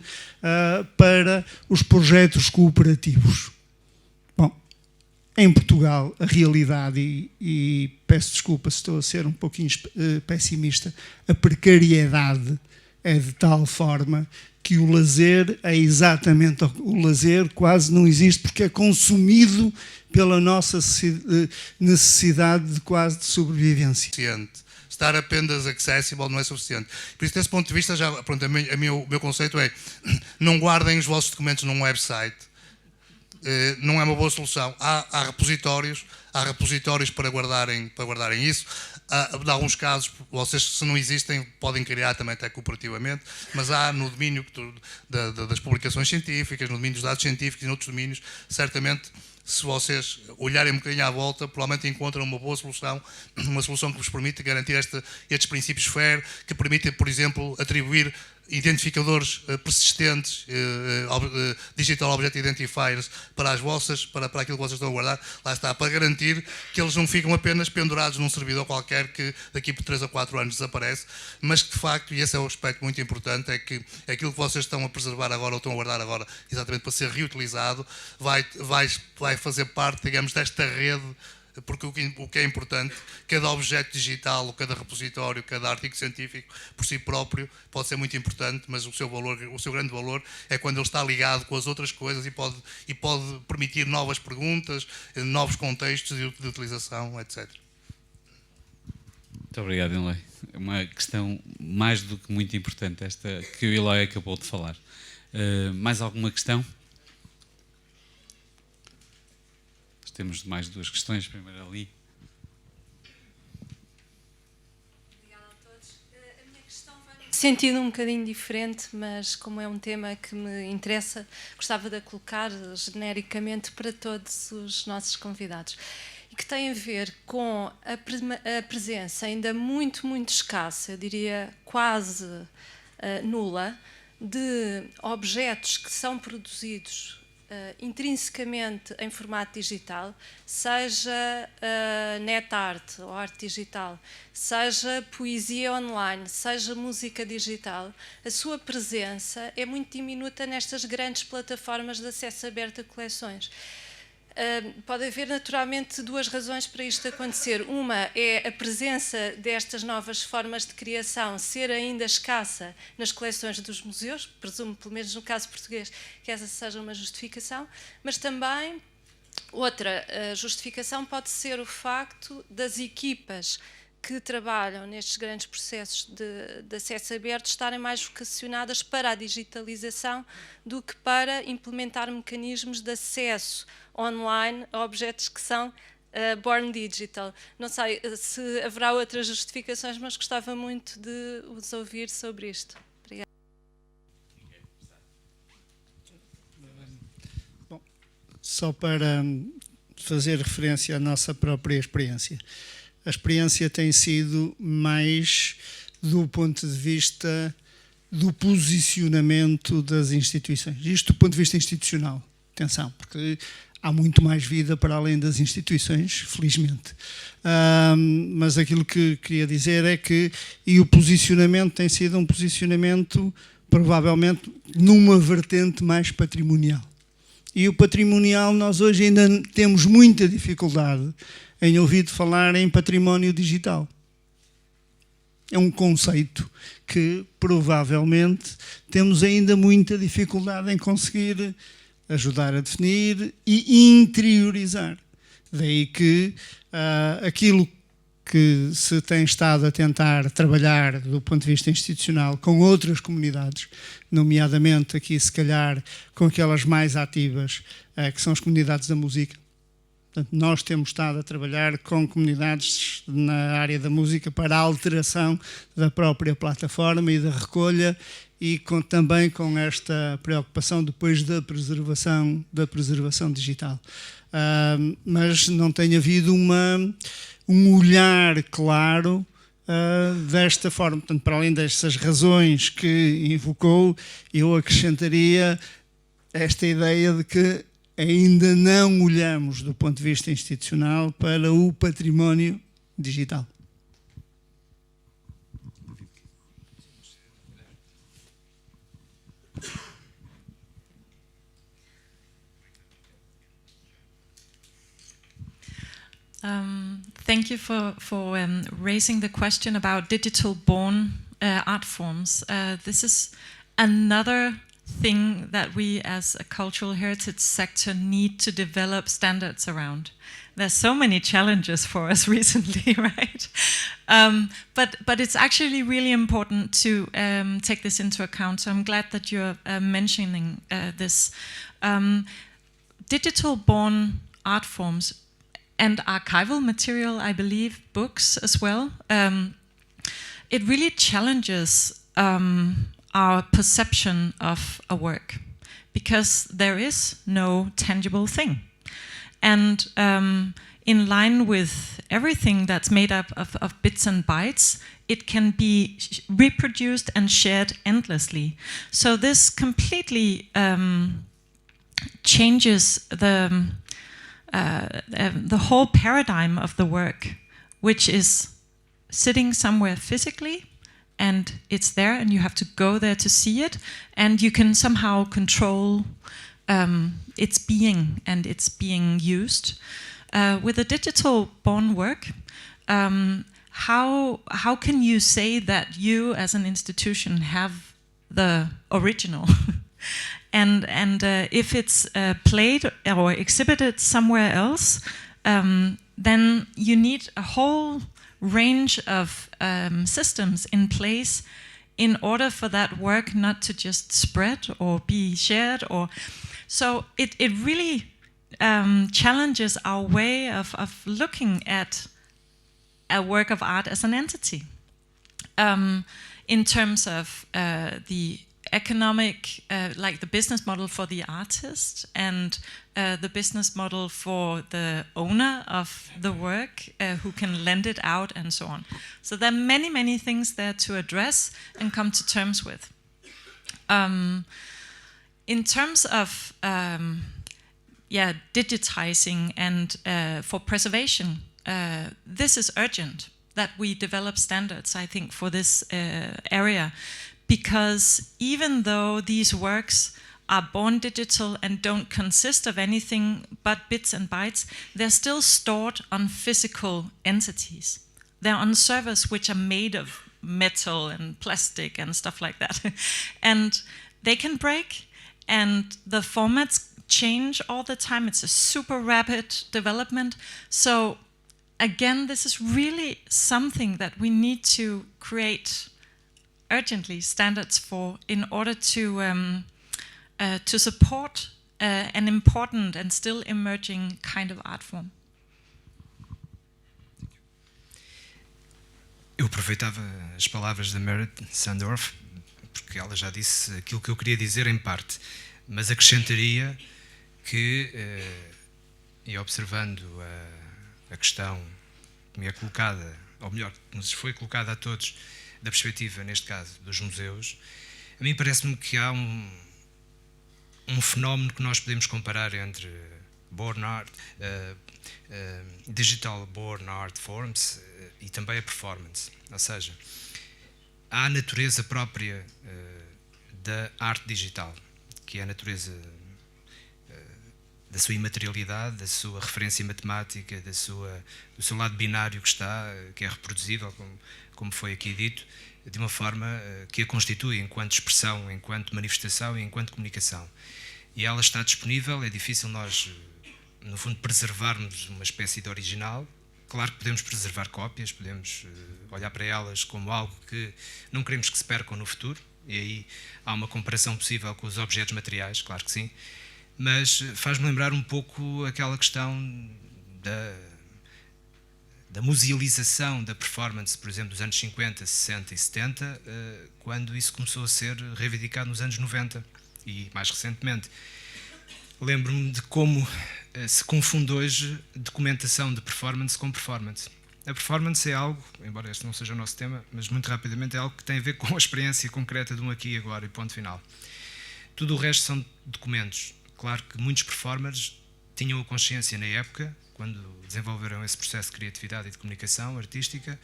para os projetos cooperativos. Bom, em Portugal, a realidade, e peço desculpa se estou a ser um pouquinho pessimista, a precariedade é de tal forma que o lazer é exatamente o lazer, quase não existe, porque é consumido pela nossa necessidade de quase de sobrevivência. Estar apenas accessible não é suficiente. Por isso, desse ponto de vista, já, pronto, o meu conceito é: não guardem os vossos documentos num website. Não é uma boa solução. Há repositórios para guardarem isso. Em alguns casos, vocês, se não existem, podem criar também até cooperativamente, mas há no domínio das publicações científicas, no domínio dos dados científicos e noutros domínios, certamente, se vocês olharem um bocadinho à volta, provavelmente encontram uma boa solução, uma solução que vos permite garantir estes princípios FAIR, que permitem, por exemplo, atribuir identificadores persistentes, Digital Object Identifiers, para aquilo que vocês estão a guardar, lá está, para garantir que eles não ficam apenas pendurados num servidor qualquer que daqui por 3 a 4 anos desaparece, mas que de facto, e esse é um aspecto muito importante, é que aquilo que vocês estão a preservar agora ou estão a guardar agora, exatamente para ser reutilizado, vai fazer parte, digamos, desta rede. Porque o que é importante, cada objeto digital, ou cada repositório, cada artigo científico, por si próprio, pode ser muito importante, mas o seu grande valor é quando ele está ligado com as outras coisas e pode permitir novas perguntas, novos contextos de utilização, etc. Muito obrigado, Eloy. É uma questão mais do que muito importante, esta que o Eloy acabou de falar. Mais alguma questão? Temos mais 2 questões. Primeiro ali. Obrigada a todos. A minha questão vai num sentido um bocadinho diferente, mas como é um tema que me interessa, gostava de a colocar genericamente para todos os nossos convidados. E que tem a ver com a presença ainda muito, muito escassa, eu diria quase nula, de objetos que são produzidos intrinsecamente em formato digital, seja net art ou arte digital, seja poesia online, seja música digital, a sua presença é muito diminuta nestas grandes plataformas de acesso aberto a coleções. Pode haver naturalmente duas razões para isto acontecer. Uma é a presença destas novas formas de criação ser ainda escassa nas coleções dos museus, presumo, pelo menos no caso português, que essa seja uma justificação, mas também outra justificação pode ser o facto das equipas que trabalham nestes grandes processos de acesso aberto estarem mais vocacionadas para a digitalização do que para implementar mecanismos de acesso online a objetos que são born digital. Não sei se haverá outras justificações, mas gostava muito de os ouvir sobre isto. Obrigada. Bom, só para fazer referência à nossa própria experiência. A experiência tem sido mais do ponto de vista do posicionamento das instituições. Isto do ponto de vista institucional. Atenção, porque há muito mais vida para além das instituições, felizmente. Mas aquilo que queria dizer é que o posicionamento tem sido um posicionamento, provavelmente, numa vertente mais patrimonial. E o patrimonial, nós hoje ainda temos muita dificuldade em ouvir falar em património digital. É um conceito que, provavelmente, temos ainda muita dificuldade em conseguir ajudar a definir e interiorizar. Daí que aquilo que se tem estado a tentar trabalhar do ponto de vista institucional com outras comunidades, nomeadamente aqui se calhar com aquelas mais ativas, que são as comunidades da música. Portanto, nós temos estado a trabalhar com comunidades na área da música para a alteração da própria plataforma e da recolha e também com esta preocupação depois da preservação digital. Mas não tem havido um olhar claro desta forma. Portanto, para além destas razões que invocou, eu acrescentaria esta ideia de que ainda não olhamos do ponto de vista institucional para o património digital. Thank you for raising the question about digital-born art forms. This is another thing that we as a cultural heritage sector need to develop standards around. There's so many challenges for us recently, right? But it's actually really important to take this into account. So I'm glad that you're mentioning this. Digital-born art forms and archival material, I believe, books as well, it really challenges our perception of a work, because there is no tangible thing. And in line with everything that's made up of bits and bytes, it can be reproduced and shared endlessly. So this completely changes the whole paradigm of the work, which is sitting somewhere physically, and it's there, and you have to go there to see it, and you can somehow control its being and its being used. With a digital-born work, how can you say that you, as an institution, have the original? and if it's played or exhibited somewhere else, then you need a whole range of systems in place in order for that work not to just spread or be shared. So it really challenges our way of looking at a work of art as an entity, in terms of the economic, like the business model for the artist and the business model for the owner of the work, who can lend it out and so on. So there are many, many things there to address and come to terms with. In terms of digitizing and for preservation. This is urgent that we develop standards, I think, for this area, because even though these works are born digital and don't consist of anything but bits and bytes, they're still stored on physical entities. They're on servers which are made of metal and plastic and stuff like that. And they can break, and the formats change all the time. It's a super rapid development. So again, this is really something that we need to create urgently standards for in order to support an important and still emerging kind of art form. Eu aproveitava as palavras da Merit Sandorf, porque ela já disse aquilo que eu queria dizer em parte, mas acrescentaria que, e observando a questão que me é colocada, ou melhor, que nos foi colocada a todos, da perspectiva, neste caso, dos museus, a mim parece-me que há um fenómeno que nós podemos comparar entre born art, digital born art forms e também a performance. Ou seja, há a natureza própria da arte digital, que é a natureza da sua imaterialidade, da sua referência matemática, do seu lado binário que é reproduzível, como foi aqui dito, de uma forma que a constitui enquanto expressão, enquanto manifestação e enquanto comunicação. E ela está disponível, é difícil nós, no fundo, preservarmos uma espécie de original. Claro que podemos preservar cópias, podemos olhar para elas como algo que não queremos que se percam no futuro, e aí há uma comparação possível com os objetos materiais, claro que sim, mas faz-me lembrar um pouco aquela questão da musealização da performance, por exemplo, dos anos 50, 60 e 70, quando isso começou a ser reivindicado nos anos 90 e mais recentemente. Lembro-me de como se confunde hoje documentação de performance com performance. A performance é algo, embora este não seja o nosso tema, mas muito rapidamente é algo que tem a ver com a experiência concreta de um aqui e agora e ponto final. Tudo o resto são documentos. Claro que muitos performers tinham a consciência na época, quando desenvolveram esse processo de criatividade e de comunicação artística,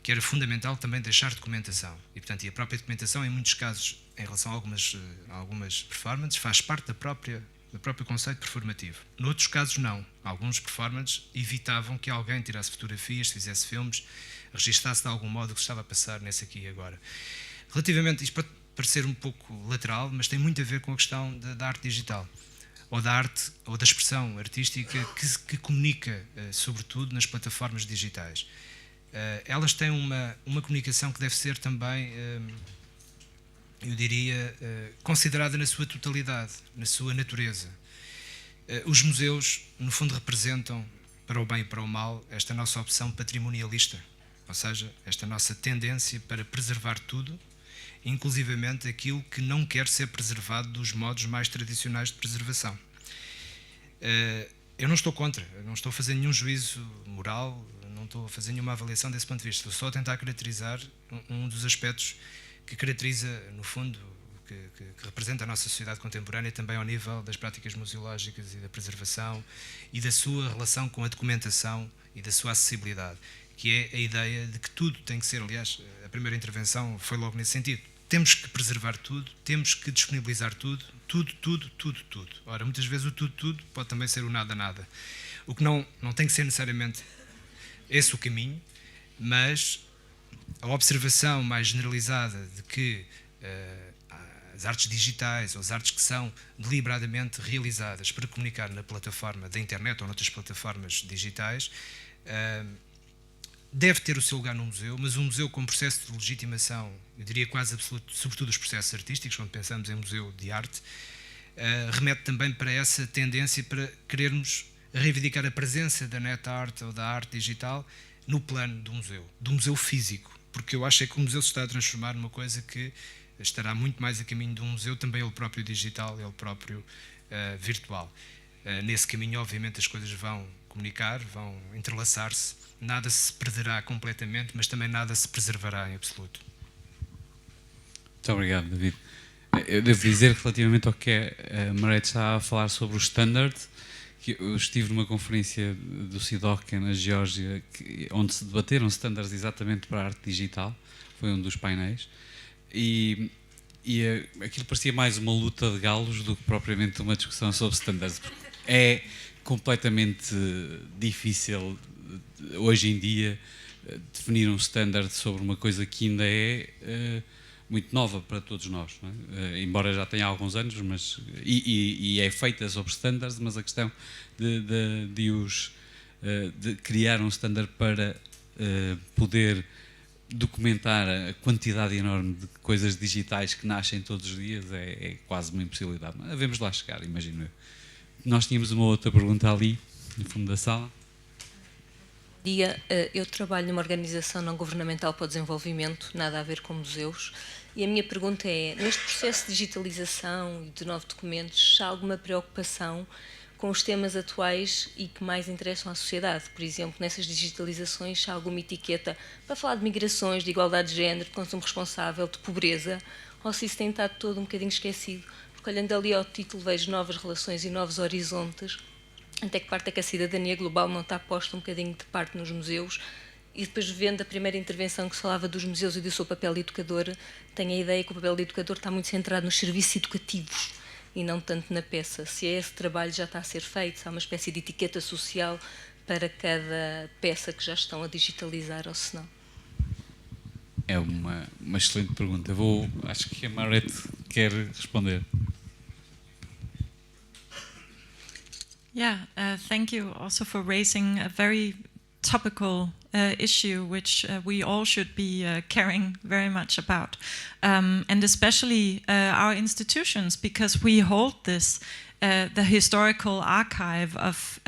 que era fundamental também deixar documentação. E, portanto, a própria documentação, em muitos casos, em relação a algumas performances, faz parte do próprio conceito performativo. Noutros casos, não. Alguns performances evitavam que alguém tirasse fotografias, fizesse filmes, registasse de algum modo o que estava a passar nesse aqui e agora. Relativamente, isto pode parecer um pouco lateral, mas tem muito a ver com a questão da arte digital, ou da arte, ou da expressão artística que comunica, sobretudo, nas plataformas digitais. Elas têm uma comunicação que deve ser também, eu diria, considerada na sua totalidade, na sua natureza. Os museus, no fundo, representam, para o bem e para o mal, esta nossa opção patrimonialista, ou seja, esta nossa tendência para preservar tudo, inclusivamente aquilo que não quer ser preservado dos modos mais tradicionais de preservação. Eu não estou contra, eu não estou a fazer nenhum juízo moral, não estou a fazer nenhuma avaliação desse ponto de vista, estou só a tentar caracterizar um dos aspectos que caracteriza, no fundo, que representa a nossa sociedade contemporânea também ao nível das práticas museológicas e da preservação e da sua relação com a documentação e da sua acessibilidade, que é a ideia de que tudo tem que ser, aliás, a primeira intervenção foi logo nesse sentido. Temos que preservar tudo, temos que disponibilizar tudo. Ora, muitas vezes o tudo pode também ser o nada. O que não tem que ser necessariamente esse o caminho, mas a observação mais generalizada de que as artes digitais ou as artes que são deliberadamente realizadas para comunicar na plataforma da internet ou noutras plataformas digitais deve ter o seu lugar no museu, mas um museu com processo de legitimação, eu diria quase absoluto, sobretudo os processos artísticos, quando pensamos em museu de arte, remete também para essa tendência para querermos reivindicar a presença da net art ou da arte digital no plano do museu físico, porque eu acho que o museu se está a transformar numa coisa que estará muito mais a caminho de um museu, também ele próprio digital, ele próprio virtual. Nesse caminho, obviamente, as coisas vão comunicar, vão entrelaçar-se, nada se perderá completamente, mas também nada se preservará em absoluto. Muito obrigado, David. Eu devo dizer que relativamente ao que a Mariette está a falar sobre o standard, que eu estive numa conferência do CIDOC na Geórgia, onde se debateram standards exatamente para a arte digital, foi um dos painéis, e aquilo parecia mais uma luta de galos do que propriamente uma discussão sobre standards. É completamente difícil hoje em dia definir um standard sobre uma coisa que ainda é muito nova para todos nós, não é? Embora já tenha alguns anos, e é feita sobre standards, mas a questão de criar um standard para poder documentar a quantidade enorme de coisas digitais que nascem todos os dias é quase uma impossibilidade. Mas devemos lá chegar, imagino eu. Nós tínhamos uma outra pergunta ali, no fundo da sala. Bom dia, eu trabalho numa organização não governamental para o desenvolvimento, nada a ver com museus, e a minha pergunta é, neste processo de digitalização e de novos documentos, há alguma preocupação com os temas atuais e que mais interessam à sociedade? Por exemplo, nessas digitalizações, há alguma etiqueta para falar de migrações, de igualdade de género, de consumo responsável, de pobreza, ou se isso tem estado todo um bocadinho esquecido? Porque olhando ali ao título vejo novas relações e novos horizontes, até que parte é que a cidadania global não está posta um bocadinho de parte nos museus, e depois vendo a primeira intervenção que se falava dos museus e do seu papel educador, tenho a ideia que o papel do educador está muito centrado nos serviços educativos e não tanto na peça. Se é esse trabalho já está a ser feito, se há uma espécie de etiqueta social para cada peça que já estão a digitalizar ou se não. É uma excelente pergunta. Acho que a Mariette quer responder. Yeah, thank you also for raising a very topical issue, which we all should be caring very much about, and especially our institutions, because we hold this, the historical archive of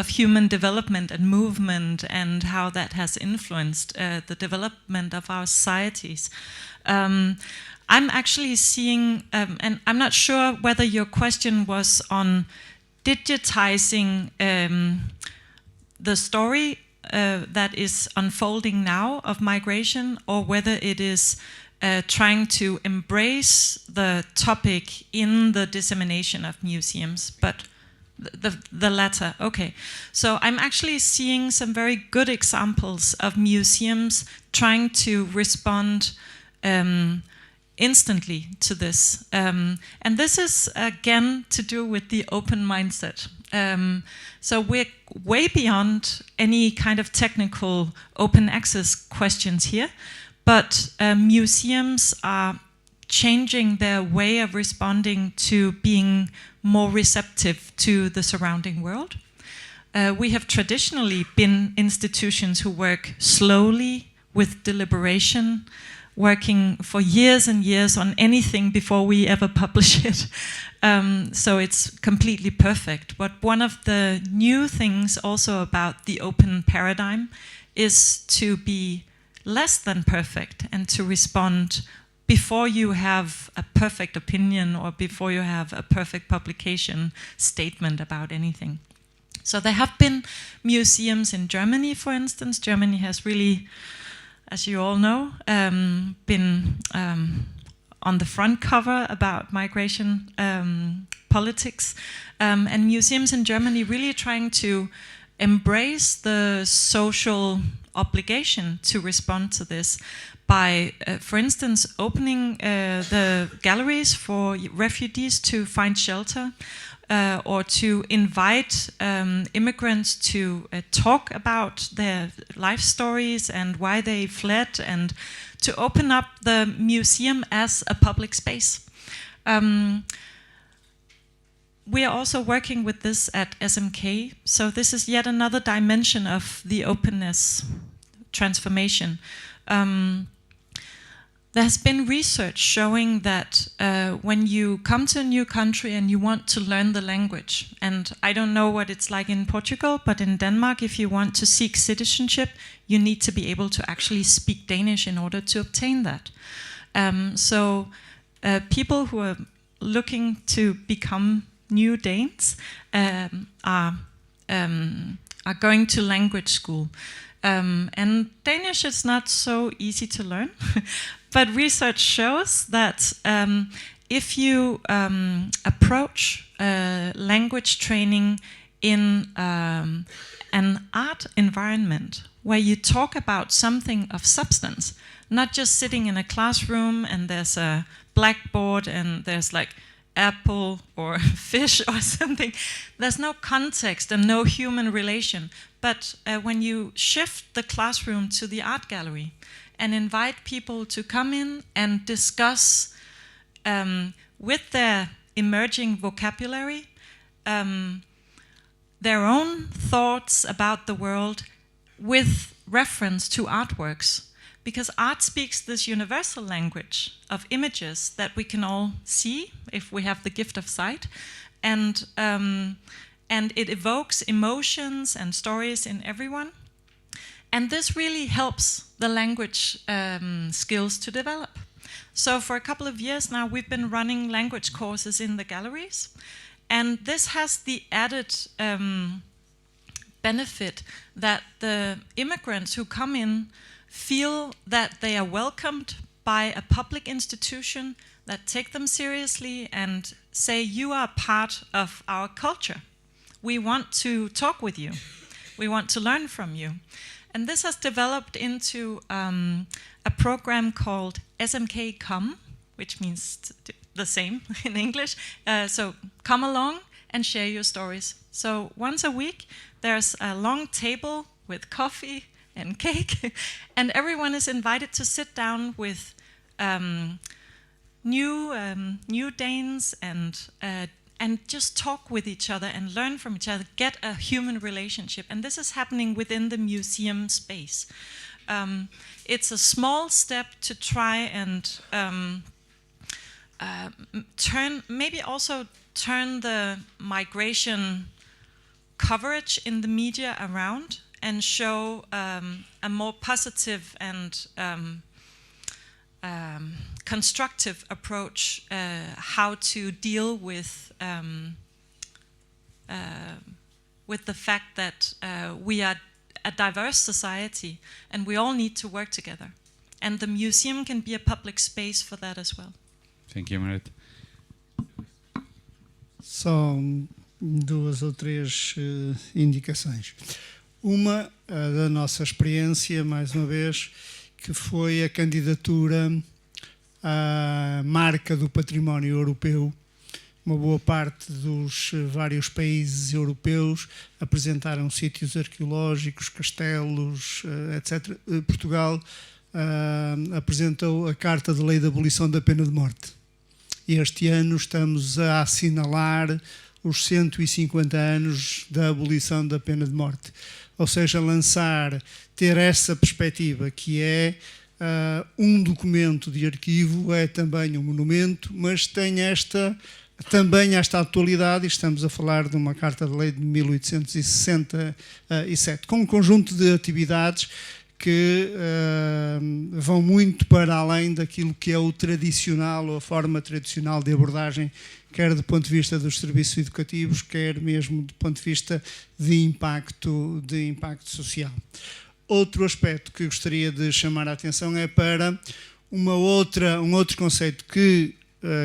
human development and movement, and how that has influenced the development of our societies. I'm actually seeing, and I'm not sure whether your question was on digitizing the story that is unfolding now of migration, or whether it is trying to embrace the topic in the dissemination of museums, but the latter. Okay, so I'm actually seeing some very good examples of museums trying to respond instantly to this. And this is, again, to do with the open mindset. So we're way beyond any kind of technical open access questions here, but museums are changing their way of responding to being more receptive to the surrounding world. We have traditionally been institutions who work slowly with deliberation, working for years and years on anything before we ever publish it. So it's completely perfect. But one of the new things also about the open paradigm is to be less than perfect and to respond before you have a perfect opinion or before you have a perfect publication statement about anything. So there have been museums in Germany, for instance. Germany has really, as you all know, been on the front cover about migration politics. And museums in Germany really trying to embrace the social obligation to respond to this by, for instance, opening the galleries for refugees to find shelter, or to invite immigrants to talk about their life stories and why they fled, and to open up the museum as a public space. We are also working with this at SMK, so this is yet another dimension of the openness transformation. There has been research showing that when you come to a new country and you want to learn the language, and I don't know what it's like in Portugal, but in Denmark, if you want to seek citizenship, you need to be able to actually speak Danish in order to obtain that. So people who are looking to become new Danes are going to language school. And Danish is not so easy to learn, but research shows that if you approach language training in an art environment where you talk about something of substance, not just sitting in a classroom and there's a blackboard and there's like apple or fish or something. There's no context and no human relation. But when you shift the classroom to the art gallery and invite people to come in and discuss with their emerging vocabulary their own thoughts about the world with reference to artworks, because art speaks this universal language of images that we can all see if we have the gift of sight, and it evokes emotions and stories in everyone. And this really helps the language skills to develop. So for a couple of years now, we've been running language courses in the galleries, and this has the added benefit that the immigrants who come in feel that they are welcomed by a public institution that take them seriously and say, you are part of our culture. We want to talk with you. We want to learn from you. And this has developed into a program called SMK Come, which means the same in English. So come along and share your stories. So once a week, there's a long table with coffee and cake, and everyone is invited to sit down with new Danes and just talk with each other and learn from each other, get a human relationship. And this is happening within the museum space. It's a small step to try and turn the migration coverage in the media around and show a more positive and constructive approach how to deal with the fact that we are a diverse society and we all need to work together. And the museum can be a public space for that as well. Thank you, Marit. Só duas ou três indicações. Uma da nossa experiência, mais uma vez, que foi a candidatura à marca do património europeu. Uma boa parte dos vários países europeus apresentaram sítios arqueológicos, castelos, etc. Portugal apresentou a Carta de Lei de Abolição da Pena de Morte. E este ano estamos a assinalar os 150 anos da abolição da pena de morte. Ou seja, ter essa perspectiva que é um documento de arquivo, é também um monumento, mas tem também esta atualidade, e estamos a falar de uma Carta de Lei de 1867, com um conjunto de atividades que vão muito para além daquilo que é o tradicional, ou a forma tradicional de abordagem, quer do ponto de vista dos serviços educativos, quer mesmo do ponto de vista de impacto social. Outro aspecto que gostaria de chamar a atenção é para um outro conceito que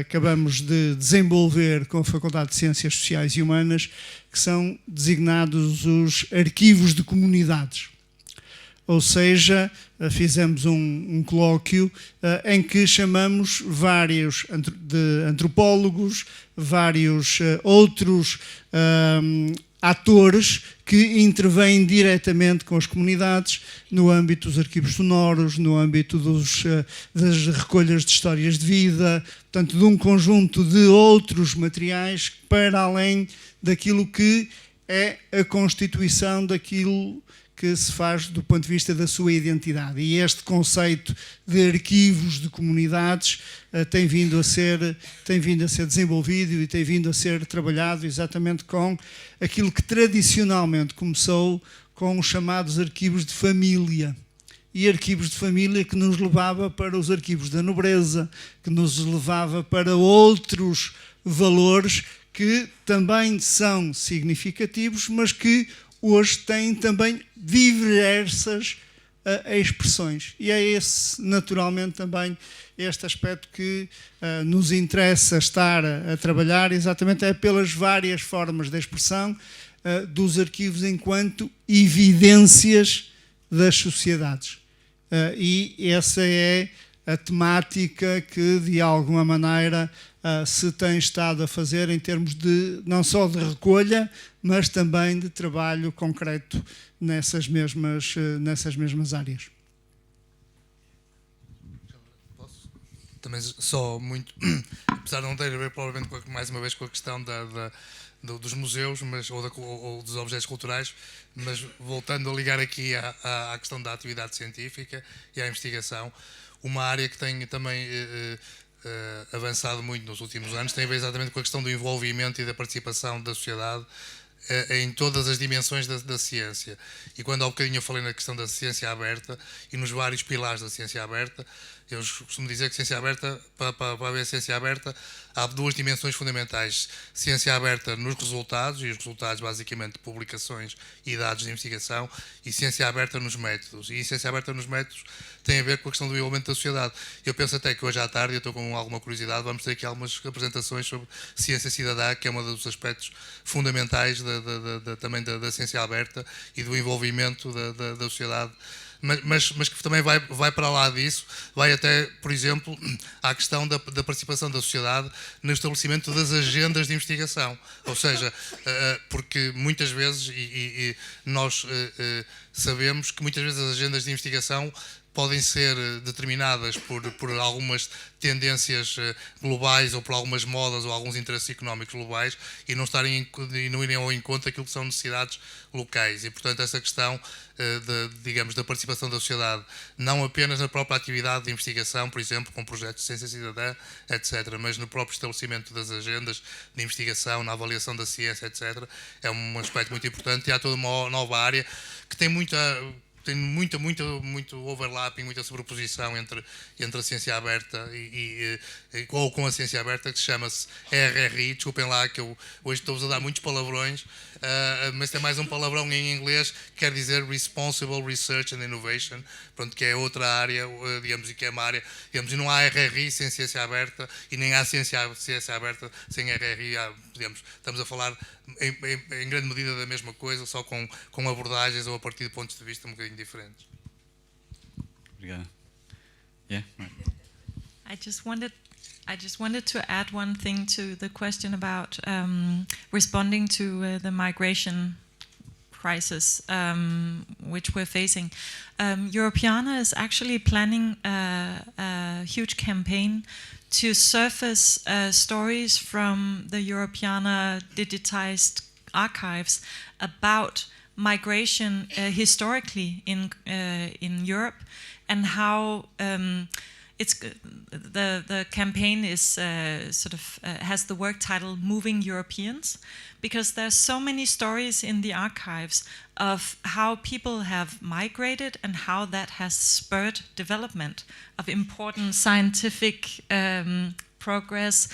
acabamos de desenvolver com a Faculdade de Ciências Sociais e Humanas, que são designados os arquivos de comunidades. Ou seja, fizemos um colóquio em que chamamos vários antropólogos, vários outros atores que intervêm diretamente com as comunidades no âmbito dos arquivos sonoros, no âmbito das recolhas de histórias de vida, portanto, de um conjunto de outros materiais para além daquilo que é a constituição daquilo que se faz do ponto de vista da sua identidade. E este conceito de arquivos de comunidades tem vindo a ser desenvolvido e tem vindo a ser trabalhado exatamente com aquilo que tradicionalmente começou com os chamados arquivos de família. E arquivos de família que nos levava para os arquivos da nobreza, que nos levava para outros valores que também são significativos, mas que hoje têm também diversas expressões. E é esse, naturalmente, também este aspecto que nos interessa estar a trabalhar, exatamente é pelas várias formas de expressão dos arquivos enquanto evidências das sociedades. E essa é a temática que, de alguma maneira, se tem estado a fazer em termos de, não só de recolha, mas também de trabalho concreto nessas mesmas áreas. Também só muito, apesar de não ter a ver provavelmente mais uma vez com a questão dos museus ou dos objetos culturais, mas voltando a ligar aqui à questão da atividade científica e à investigação, uma área que tem também avançado muito nos últimos anos tem a ver exatamente com a questão do envolvimento e da participação da sociedade em todas as dimensões da ciência. E quando há um bocadinho eu falei na questão da ciência aberta e nos vários pilares da ciência aberta, eu costumo dizer que ciência aberta, para haver ciência aberta, há duas dimensões fundamentais. Ciência aberta nos resultados, e os resultados basicamente de publicações e dados de investigação, e ciência aberta nos métodos. E ciência aberta nos métodos tem a ver com a questão do envolvimento da sociedade. Eu penso até que hoje à tarde, eu estou com alguma curiosidade, vamos ter aqui algumas apresentações sobre ciência cidadã, que é um dos aspectos fundamentais também da ciência aberta e do envolvimento da sociedade. Mas que também vai para lá disso, vai até, por exemplo, à questão da participação da sociedade no estabelecimento das agendas de investigação. Ou seja, porque muitas vezes, e nós sabemos que muitas vezes as agendas de investigação podem ser determinadas por algumas tendências globais ou por algumas modas ou alguns interesses económicos globais e não irem ao encontro daquilo que são necessidades locais. E, portanto, essa questão da participação da sociedade, não apenas na própria atividade de investigação, por exemplo, com projetos de ciência cidadã, etc., mas no próprio estabelecimento das agendas de investigação, na avaliação da ciência, etc., é um aspecto muito importante. E há toda uma nova área que tem muito overlapping, muita sobreposição entre a ciência aberta ou com a ciência aberta, que chama-se RRI. Desculpem lá que eu hoje estou a usar muitos palavrões, mas tem mais um palavrão em inglês que quer dizer Responsible Research and Innovation, pronto, que é outra área, digamos, e que é uma área, digamos, e não há RRI sem ciência aberta e nem há ciência aberta sem RRI. Digamos, estamos a falar em grande medida da mesma coisa, só com abordagens ou a partir de pontos de vista um bocadinho diferentes. Obrigado. Yeah, right. I just wanted to add one thing to the question about responding to the migration crisis which we're facing. Europeana is actually planning a huge campaign to surface stories from the Europeana digitized archives about migration historically in Europe, and how the campaign is has the work title "Moving Europeans," because there's so many stories in the archives of how people have migrated and how that has spurred development of important scientific progress,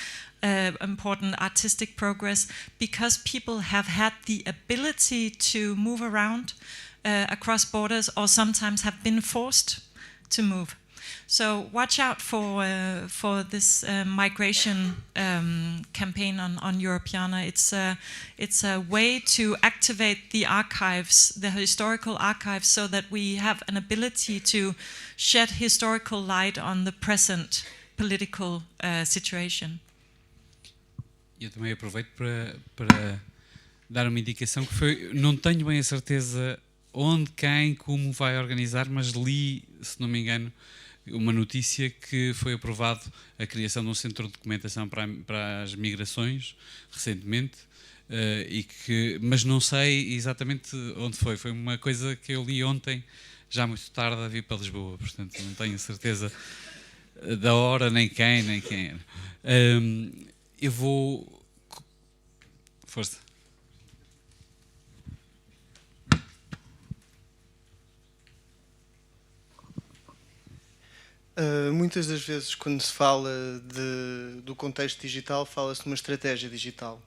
important artistic progress, because people have had the ability to move around across borders, or sometimes have been forced to move. So watch out for this migration campaign on Europeana. It's a way to activate the archives, the historical archives, so that we have an ability to shed historical light on the present political situation. Eu também aproveito para dar uma indicação que não tenho bem a certeza onde, quem, como vai organizar, mas li, se não me engano, uma notícia que foi aprovado a criação de um centro de documentação para as migrações recentemente, mas não sei exatamente onde foi. Foi uma coisa que eu li ontem, já muito tarde, a vir para Lisboa, portanto não tenho certeza da hora, nem quem era. Eu vou... Força. Muitas das vezes, quando se fala do contexto digital, fala-se de uma estratégia digital.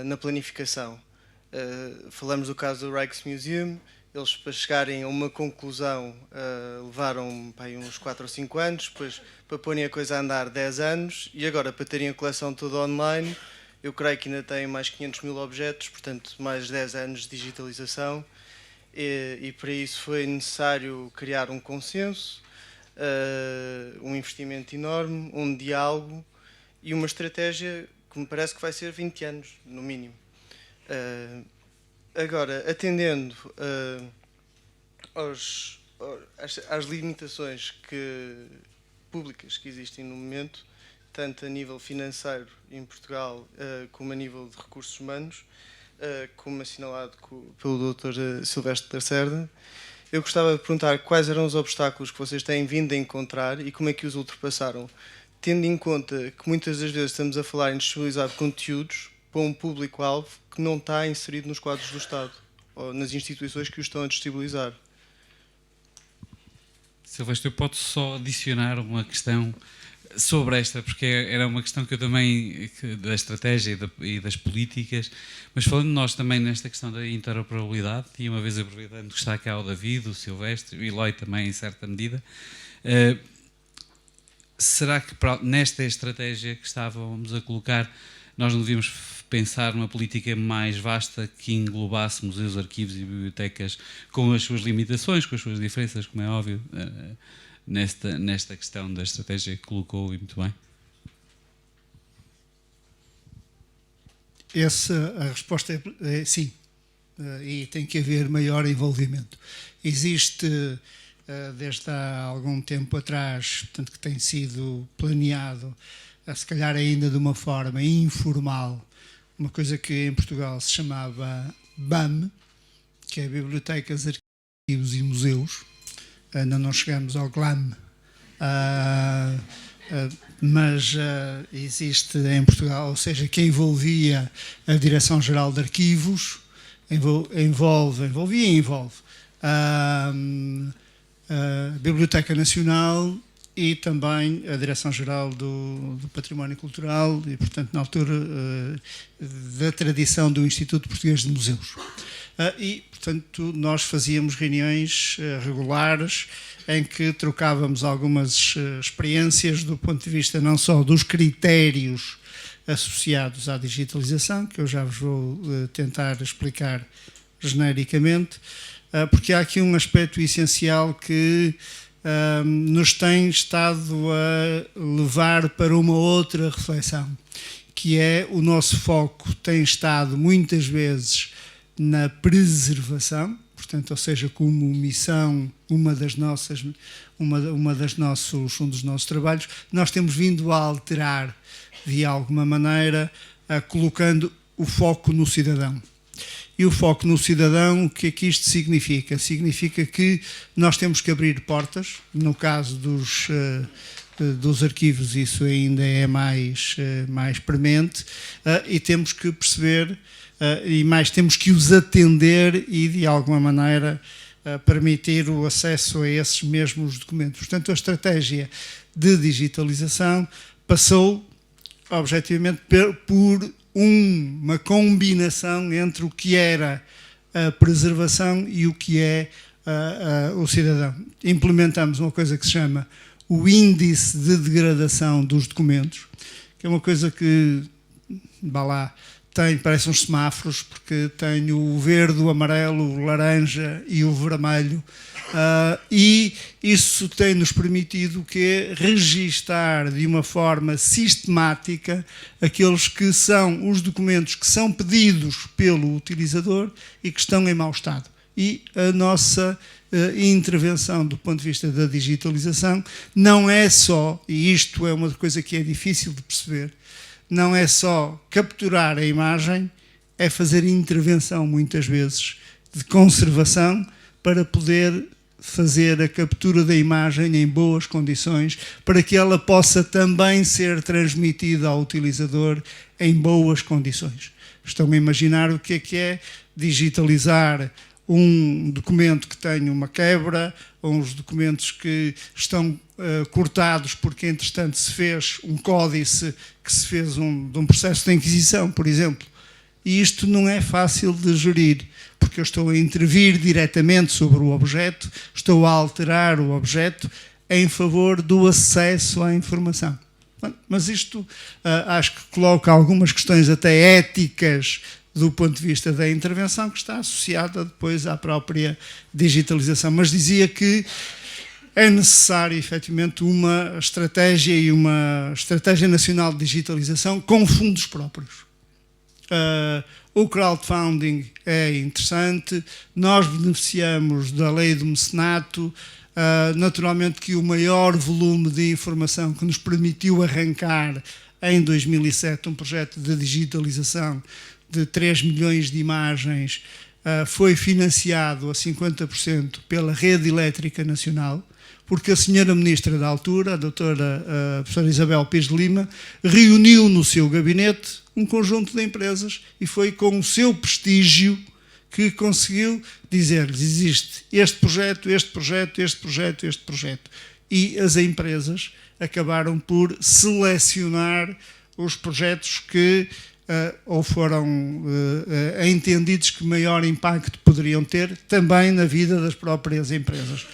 Na planificação, falamos do caso do Rijksmuseum, Eles, para chegarem a uma conclusão, levaram uns 4 ou 5 anos, depois para porem a coisa a andar 10 anos, e agora para terem a coleção toda online, eu creio que ainda têm mais 500 mil objetos, portanto mais 10 anos de digitalização, e para isso foi necessário criar um consenso, um investimento enorme, um diálogo e uma estratégia que me parece que vai ser 20 anos, no mínimo. Agora, atendendo às limitações públicas que existem no momento, tanto a nível financeiro em Portugal, como a nível de recursos humanos, como assinalado pelo Dr. Silvestre Lacerda, eu gostava de perguntar quais eram os obstáculos que vocês têm vindo a encontrar e como é que os ultrapassaram, tendo em conta que muitas das vezes estamos a falar em disponibilizar conteúdos para um público-alvo que não está inserido nos quadros do Estado ou nas instituições que o estão a disponibilizar. Silvestre, eu posso só adicionar uma questão sobre esta, porque era uma questão que eu também, da estratégia e das políticas, mas falando nós também nesta questão da interoperabilidade, e uma vez aproveitando que está cá o David, o Silvestre, o Eloy também em certa medida, será que nesta estratégia que estávamos a colocar, nós não devíamos pensar numa política mais vasta que englobasse museus, arquivos e bibliotecas com as suas limitações, com as suas diferenças, como é óbvio, nesta questão da estratégia que colocou e muito bem? A resposta é sim, e tem que haver maior envolvimento. Existe, desde há algum tempo atrás, portanto, que tem sido planeado, se calhar ainda de uma forma informal, uma coisa que em Portugal se chamava BAM, que é Bibliotecas, Arquivos e Museus. Ainda não chegamos ao GLAM, mas existe em Portugal, ou seja, que envolvia a Direção-Geral de Arquivos, envolve a Biblioteca Nacional e também a Direção-Geral do Património Cultural e, portanto, na altura da tradição do Instituto Português de Museus. E, portanto, nós fazíamos reuniões regulares em que trocávamos algumas experiências do ponto de vista não só dos critérios associados à digitalização, que eu já vos vou tentar explicar genericamente, porque há aqui um aspecto essencial que nos tem estado a levar para uma outra reflexão, que é o nosso foco tem estado muitas vezes na preservação, portanto, ou seja, como missão, um dos nossos trabalhos, nós temos vindo a alterar de alguma maneira, colocando o foco no cidadão. E o foco no cidadão, o que é que isto significa? Significa que nós temos que abrir portas, no caso dos arquivos isso ainda é mais premente, e temos que perceber, e mais temos que os atender e de alguma maneira permitir o acesso a esses mesmos documentos. Portanto, a estratégia de digitalização passou objetivamente por uma combinação entre o que era a preservação e o que é o cidadão. Implementamos uma coisa que se chama o índice de degradação dos documentos, que é uma coisa que, parece uns semáforos, porque tem o verde, o amarelo, o laranja e o vermelho, e isso tem-nos permitido registar de uma forma sistemática aqueles que são os documentos que são pedidos pelo utilizador e que estão em mau estado. E a nossa intervenção do ponto de vista da digitalização não é só, e isto é uma coisa que é difícil de perceber, não é só capturar a imagem, é fazer intervenção muitas vezes de conservação para poder fazer a captura da imagem em boas condições para que ela possa também ser transmitida ao utilizador em boas condições. Estão a imaginar o que é digitalizar um documento que tem uma quebra, ou uns documentos que estão cortados porque, entretanto, se fez um códice que se fez de um processo de inquisição, por exemplo. E isto não é fácil de gerir, porque eu estou a intervir diretamente sobre o objeto, estou a alterar o objeto em favor do acesso à informação. Mas isto acho que coloca algumas questões até éticas do ponto de vista da intervenção, que está associada depois à própria digitalização. Mas dizia que é necessário, efetivamente, uma estratégia e uma estratégia nacional de digitalização com fundos próprios. O crowdfunding é interessante, nós beneficiamos da lei do mecenato, naturalmente que o maior volume de informação que nos permitiu arrancar em 2007 um projeto de digitalização de 3 milhões de imagens foi financiado a 50% pela Rede Elétrica Nacional, porque a senhora ministra da altura, a doutora professora Isabel Pires de Lima, reuniu no seu gabinete um conjunto de empresas e foi com o seu prestígio que conseguiu dizer-lhes: existe este projeto, este projeto, este projeto, este projeto. E as empresas acabaram por selecionar os projetos que ou foram entendidos que maior impacto poderiam ter também na vida das próprias empresas.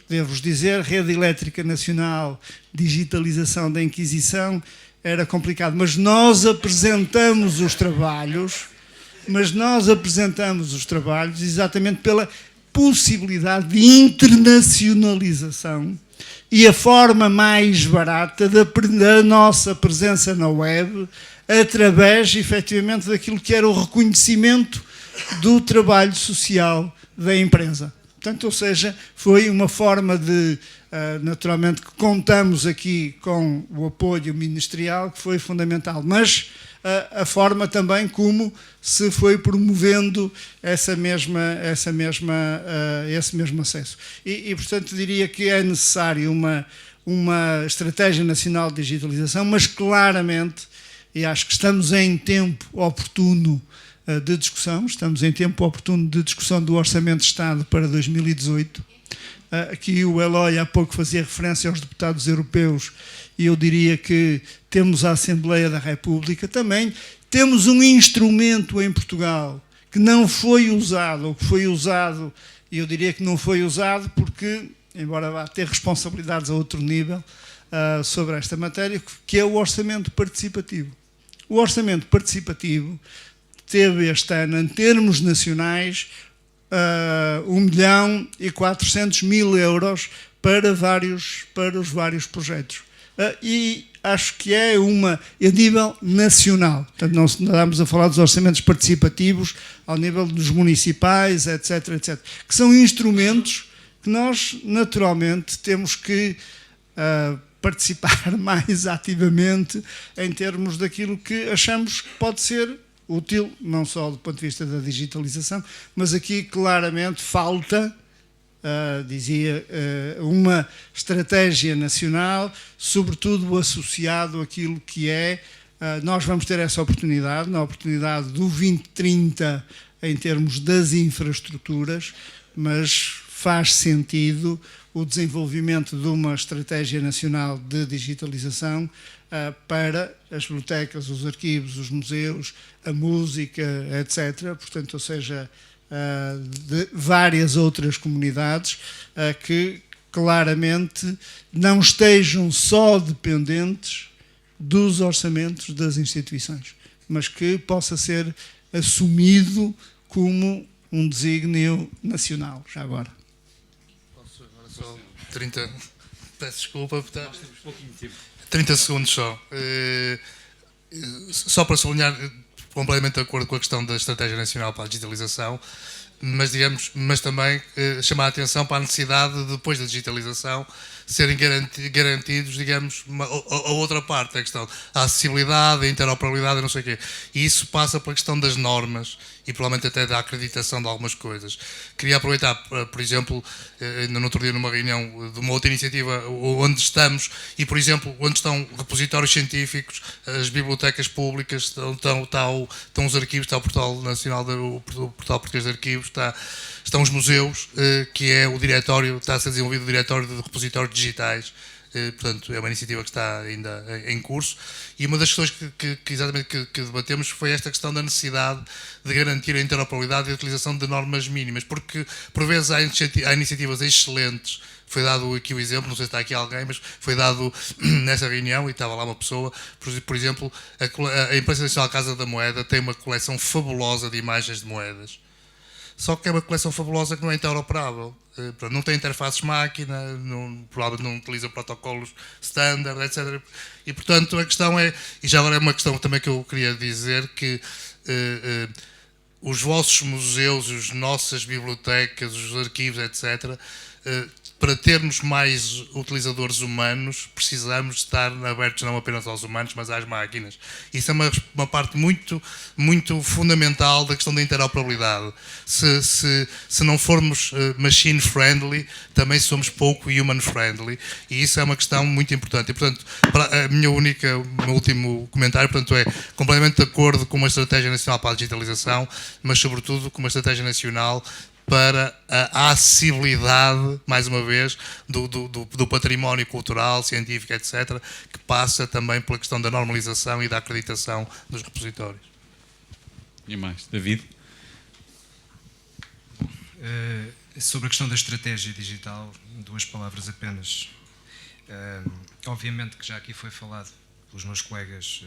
Devo-vos dizer, Rede Elétrica Nacional, digitalização da Inquisição, era complicado, mas nós apresentamos os trabalhos exatamente pela possibilidade de internacionalização e a forma mais barata da nossa presença na web, através, efetivamente, daquilo que era o reconhecimento do trabalho social da empresa. Portanto, ou seja, foi uma forma de, naturalmente, que contamos aqui com o apoio ministerial, que foi fundamental, mas a forma também como se foi promovendo esse mesmo acesso. E, portanto, diria que é necessário uma estratégia nacional de digitalização, mas claramente, e acho que estamos em tempo oportuno de discussão, do Orçamento de Estado para 2018. Aqui o Eloy há pouco fazia referência aos deputados europeus e eu diria que temos a Assembleia da República também. Temos um instrumento em Portugal que não foi usado, ou que foi usado, e eu diria que não foi usado porque, embora vá ter responsabilidades a outro nível sobre esta matéria, que é o orçamento participativo. O orçamento participativo teve este ano, em termos nacionais, 1.400.000 euros para os vários projetos. E acho que é a nível nacional. Portanto, não estamos a falar dos orçamentos participativos ao nível dos municipais, etc., etc., que são instrumentos que nós, naturalmente, temos que participar mais ativamente em termos daquilo que achamos que pode ser útil, não só do ponto de vista da digitalização, mas aqui claramente falta, uma estratégia nacional, sobretudo associado àquilo que é, nós vamos ter essa oportunidade, na oportunidade do 2030 em termos das infraestruturas, mas faz sentido o desenvolvimento de uma estratégia nacional de digitalização para as bibliotecas, os arquivos, os museus, a música, etc. Portanto, ou seja, de várias outras comunidades que claramente não estejam só dependentes dos orçamentos das instituições, mas que possa ser assumido como um desígnio nacional, já agora. Posso agora só 30, peço desculpa, 30 segundos só. Só para sublinhar, completamente de acordo com a questão da Estratégia Nacional para a Digitalização, mas também chamar a atenção para a necessidade de, depois da digitalização, serem garantidos, digamos, a outra parte, a questão da acessibilidade, a interoperabilidade, não sei o quê. E isso passa pela questão das normas e provavelmente até da acreditação de algumas coisas. Queria aproveitar, por exemplo, no outro dia numa reunião de uma outra iniciativa onde estamos e, por exemplo, onde estão repositórios científicos, as bibliotecas públicas, estão os arquivos, está o Portal Nacional, o Portal Português de Arquivos, estão os museus, que é o diretório, está a ser desenvolvido o diretório de repositórios digitais, Portanto, é uma iniciativa que está ainda em curso. E uma das questões que debatemos foi esta questão da necessidade de garantir a interoperabilidade e a utilização de normas mínimas, porque por vezes há iniciativas excelentes. Foi dado aqui o exemplo, não sei se está aqui alguém, mas foi dado nessa reunião, e estava lá uma pessoa, por exemplo, a Imprensa Nacional Casa da Moeda tem uma coleção fabulosa de imagens de moedas. Só que é uma coleção fabulosa que não é interoperável. Não tem interfaces máquina, provavelmente não utiliza protocolos standard, etc. E, portanto, a questão é, e já agora é uma questão também que eu queria dizer, que os vossos museus, as nossas bibliotecas, os arquivos, etc., para termos mais utilizadores humanos, precisamos estar abertos não apenas aos humanos, mas às máquinas. Isso é uma parte muito, muito fundamental da questão da interoperabilidade. Se não formos machine friendly, também somos pouco human friendly, e isso é uma questão muito importante. E, portanto, o meu último comentário, portanto, é completamente de acordo com uma estratégia nacional para a digitalização, mas sobretudo com uma estratégia nacional para a acessibilidade, mais uma vez, do património cultural, científico, etc., que passa também pela questão da normalização e da acreditação dos repositórios. E mais, David? Sobre a questão da estratégia digital, 2 palavras apenas. Obviamente que já aqui foi falado pelos meus colegas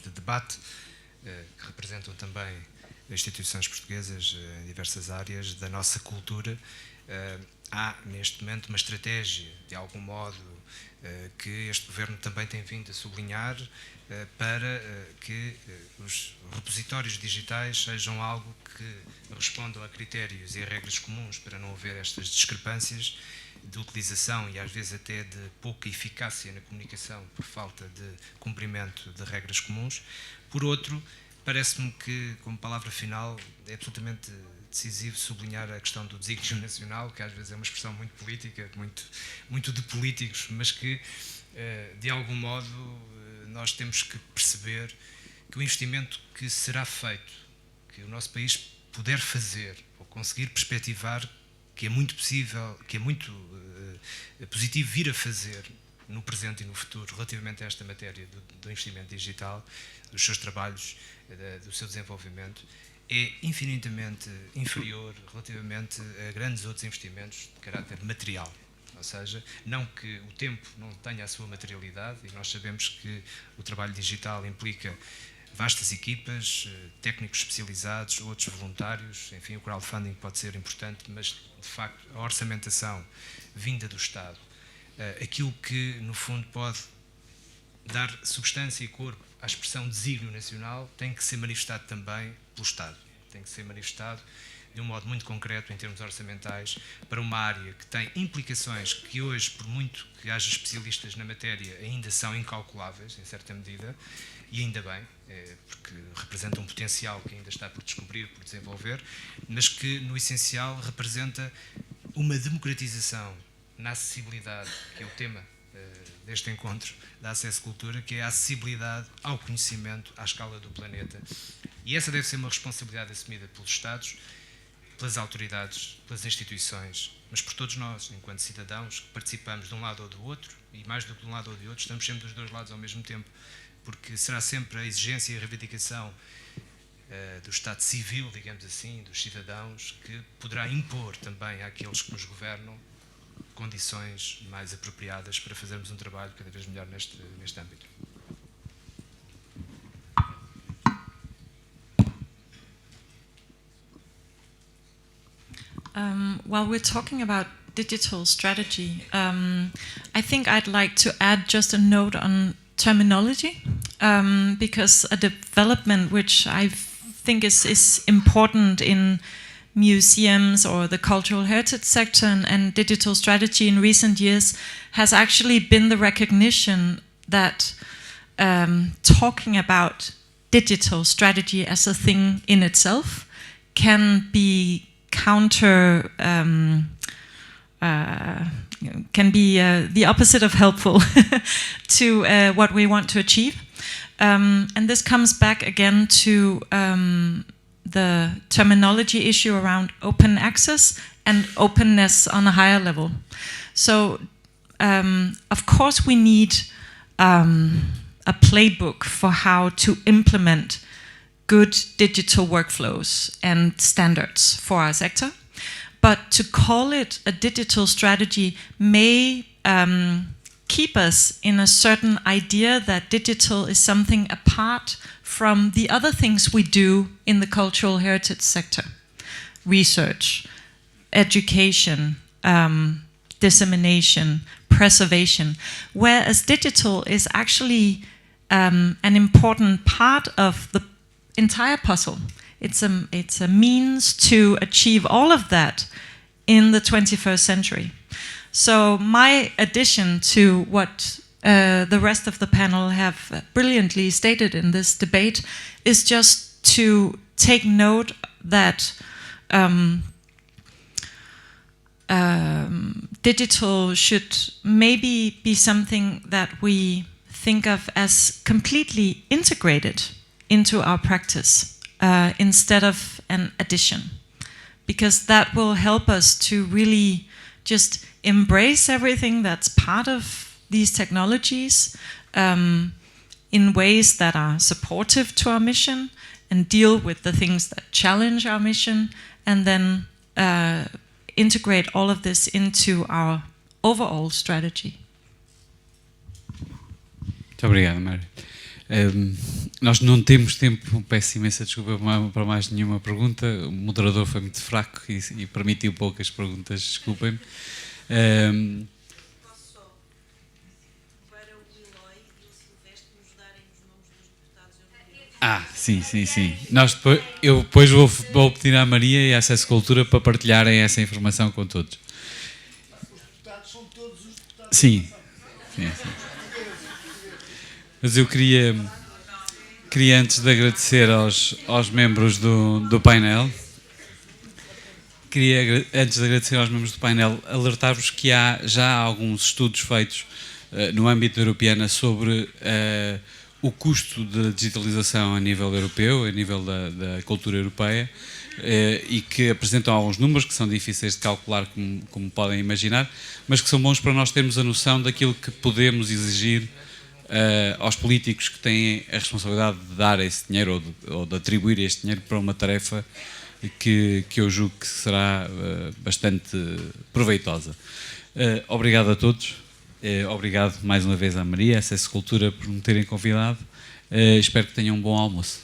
de debate, que representam também instituições portuguesas em diversas áreas da nossa cultura. Há, neste momento, uma estratégia, de algum modo, que este Governo também tem vindo a sublinhar, para que os repositórios digitais sejam algo que respondam a critérios e a regras comuns, para não haver estas discrepâncias de utilização e às vezes até de pouca eficácia na comunicação por falta de cumprimento de regras comuns. Por outro, parece-me que, como palavra final, é absolutamente decisivo sublinhar a questão do desígnio nacional, que às vezes é uma expressão muito política, muito de políticos, mas que, de algum modo, nós temos que perceber que o investimento que será feito, que o nosso país puder fazer, ou conseguir perspectivar, que é muito possível, que é muito positivo vir a fazer no presente e no futuro, relativamente a esta matéria do investimento digital, dos seus trabalhos, do seu desenvolvimento, é infinitamente inferior relativamente a grandes outros investimentos de caráter material. Ou seja, não que o tempo não tenha a sua materialidade, e nós sabemos que o trabalho digital implica vastas equipas, técnicos especializados, outros voluntários, enfim, o crowdfunding pode ser importante, mas, de facto, a orçamentação vinda do Estado, aquilo que, no fundo, pode dar substância e corpo à expressão desígnio nacional, tem que ser manifestado também pelo Estado. Tem que ser manifestado de um modo muito concreto, em termos orçamentais, para uma área que tem implicações que hoje, por muito que haja especialistas na matéria, ainda são incalculáveis, em certa medida, e ainda bem, porque representa um potencial que ainda está por descobrir, por desenvolver, mas que, no essencial, representa uma democratização na acessibilidade, que é o tema deste encontro, da Acesso Cultura, que é a acessibilidade ao conhecimento à escala do planeta. E essa deve ser uma responsabilidade assumida pelos Estados, pelas autoridades, pelas instituições, mas por todos nós, enquanto cidadãos, que participamos de um lado ou do outro, e mais do que de um lado ou do outro, estamos sempre dos 2 lados ao mesmo tempo, porque será sempre a exigência e a reivindicação do Estado civil, digamos assim, dos cidadãos, que poderá impor também àqueles que nos governam condições mais apropriadas para fazermos um trabalho cada vez melhor neste âmbito. While we're talking about digital strategy, I think I'd like to add just a note on terminology, because a development which I think is important in museums or the cultural heritage sector and digital strategy in recent years has actually been the recognition that talking about digital strategy as a thing in itself can be the opposite of helpful to what we want to achieve. And this comes back again to the terminology issue around open access and openness on a higher level. So of course we need a playbook for how to implement good digital workflows and standards for our sector. But to call it a digital strategy may keep us in a certain idea that digital is something apart from the other things we do in the cultural heritage sector. Research, education, dissemination, preservation, whereas digital is actually an important part of the entire puzzle. It's a means to achieve all of that in the 21st century. So my addition to what the rest of the panel have brilliantly stated in this debate is just to take note that digital should maybe be something that we think of as completely integrated into our practice instead of an addition, because that will help us to really just embrace everything that's part of these technologies in ways that are supportive to our mission and deal with the things that challenge our mission, and then integrate all of this into our overall strategy. Muito obrigado, Mário. Nós não temos tempo, peço imensa desculpa para mais nenhuma pergunta. O moderador foi muito fraco e permitiu poucas perguntas, desculpem-me. Posso só, para o Eloy e o Silvestre nos darem os nomes dos deputados sim. Eu depois vou pedir à Maria e à Acesso Cultura para partilharem essa informação com todos. Os deputados são todos os deputados. Sim. Mas eu queria antes de agradecer aos membros do painel, antes de agradecer aos membros do painel, alertar-vos que há já alguns estudos feitos no âmbito europeu sobre o custo de digitalização a nível europeu, a nível da cultura europeia, e que apresentam alguns números que são difíceis de calcular, como podem imaginar, mas que são bons para nós termos a noção daquilo que podemos exigir aos políticos que têm a responsabilidade de dar esse dinheiro ou de atribuir este dinheiro para uma tarefa que eu julgo que será bastante proveitosa. Obrigado a todos, obrigado mais uma vez à Maria, à Acesso Cultura, por me terem convidado. Espero que tenham um bom almoço.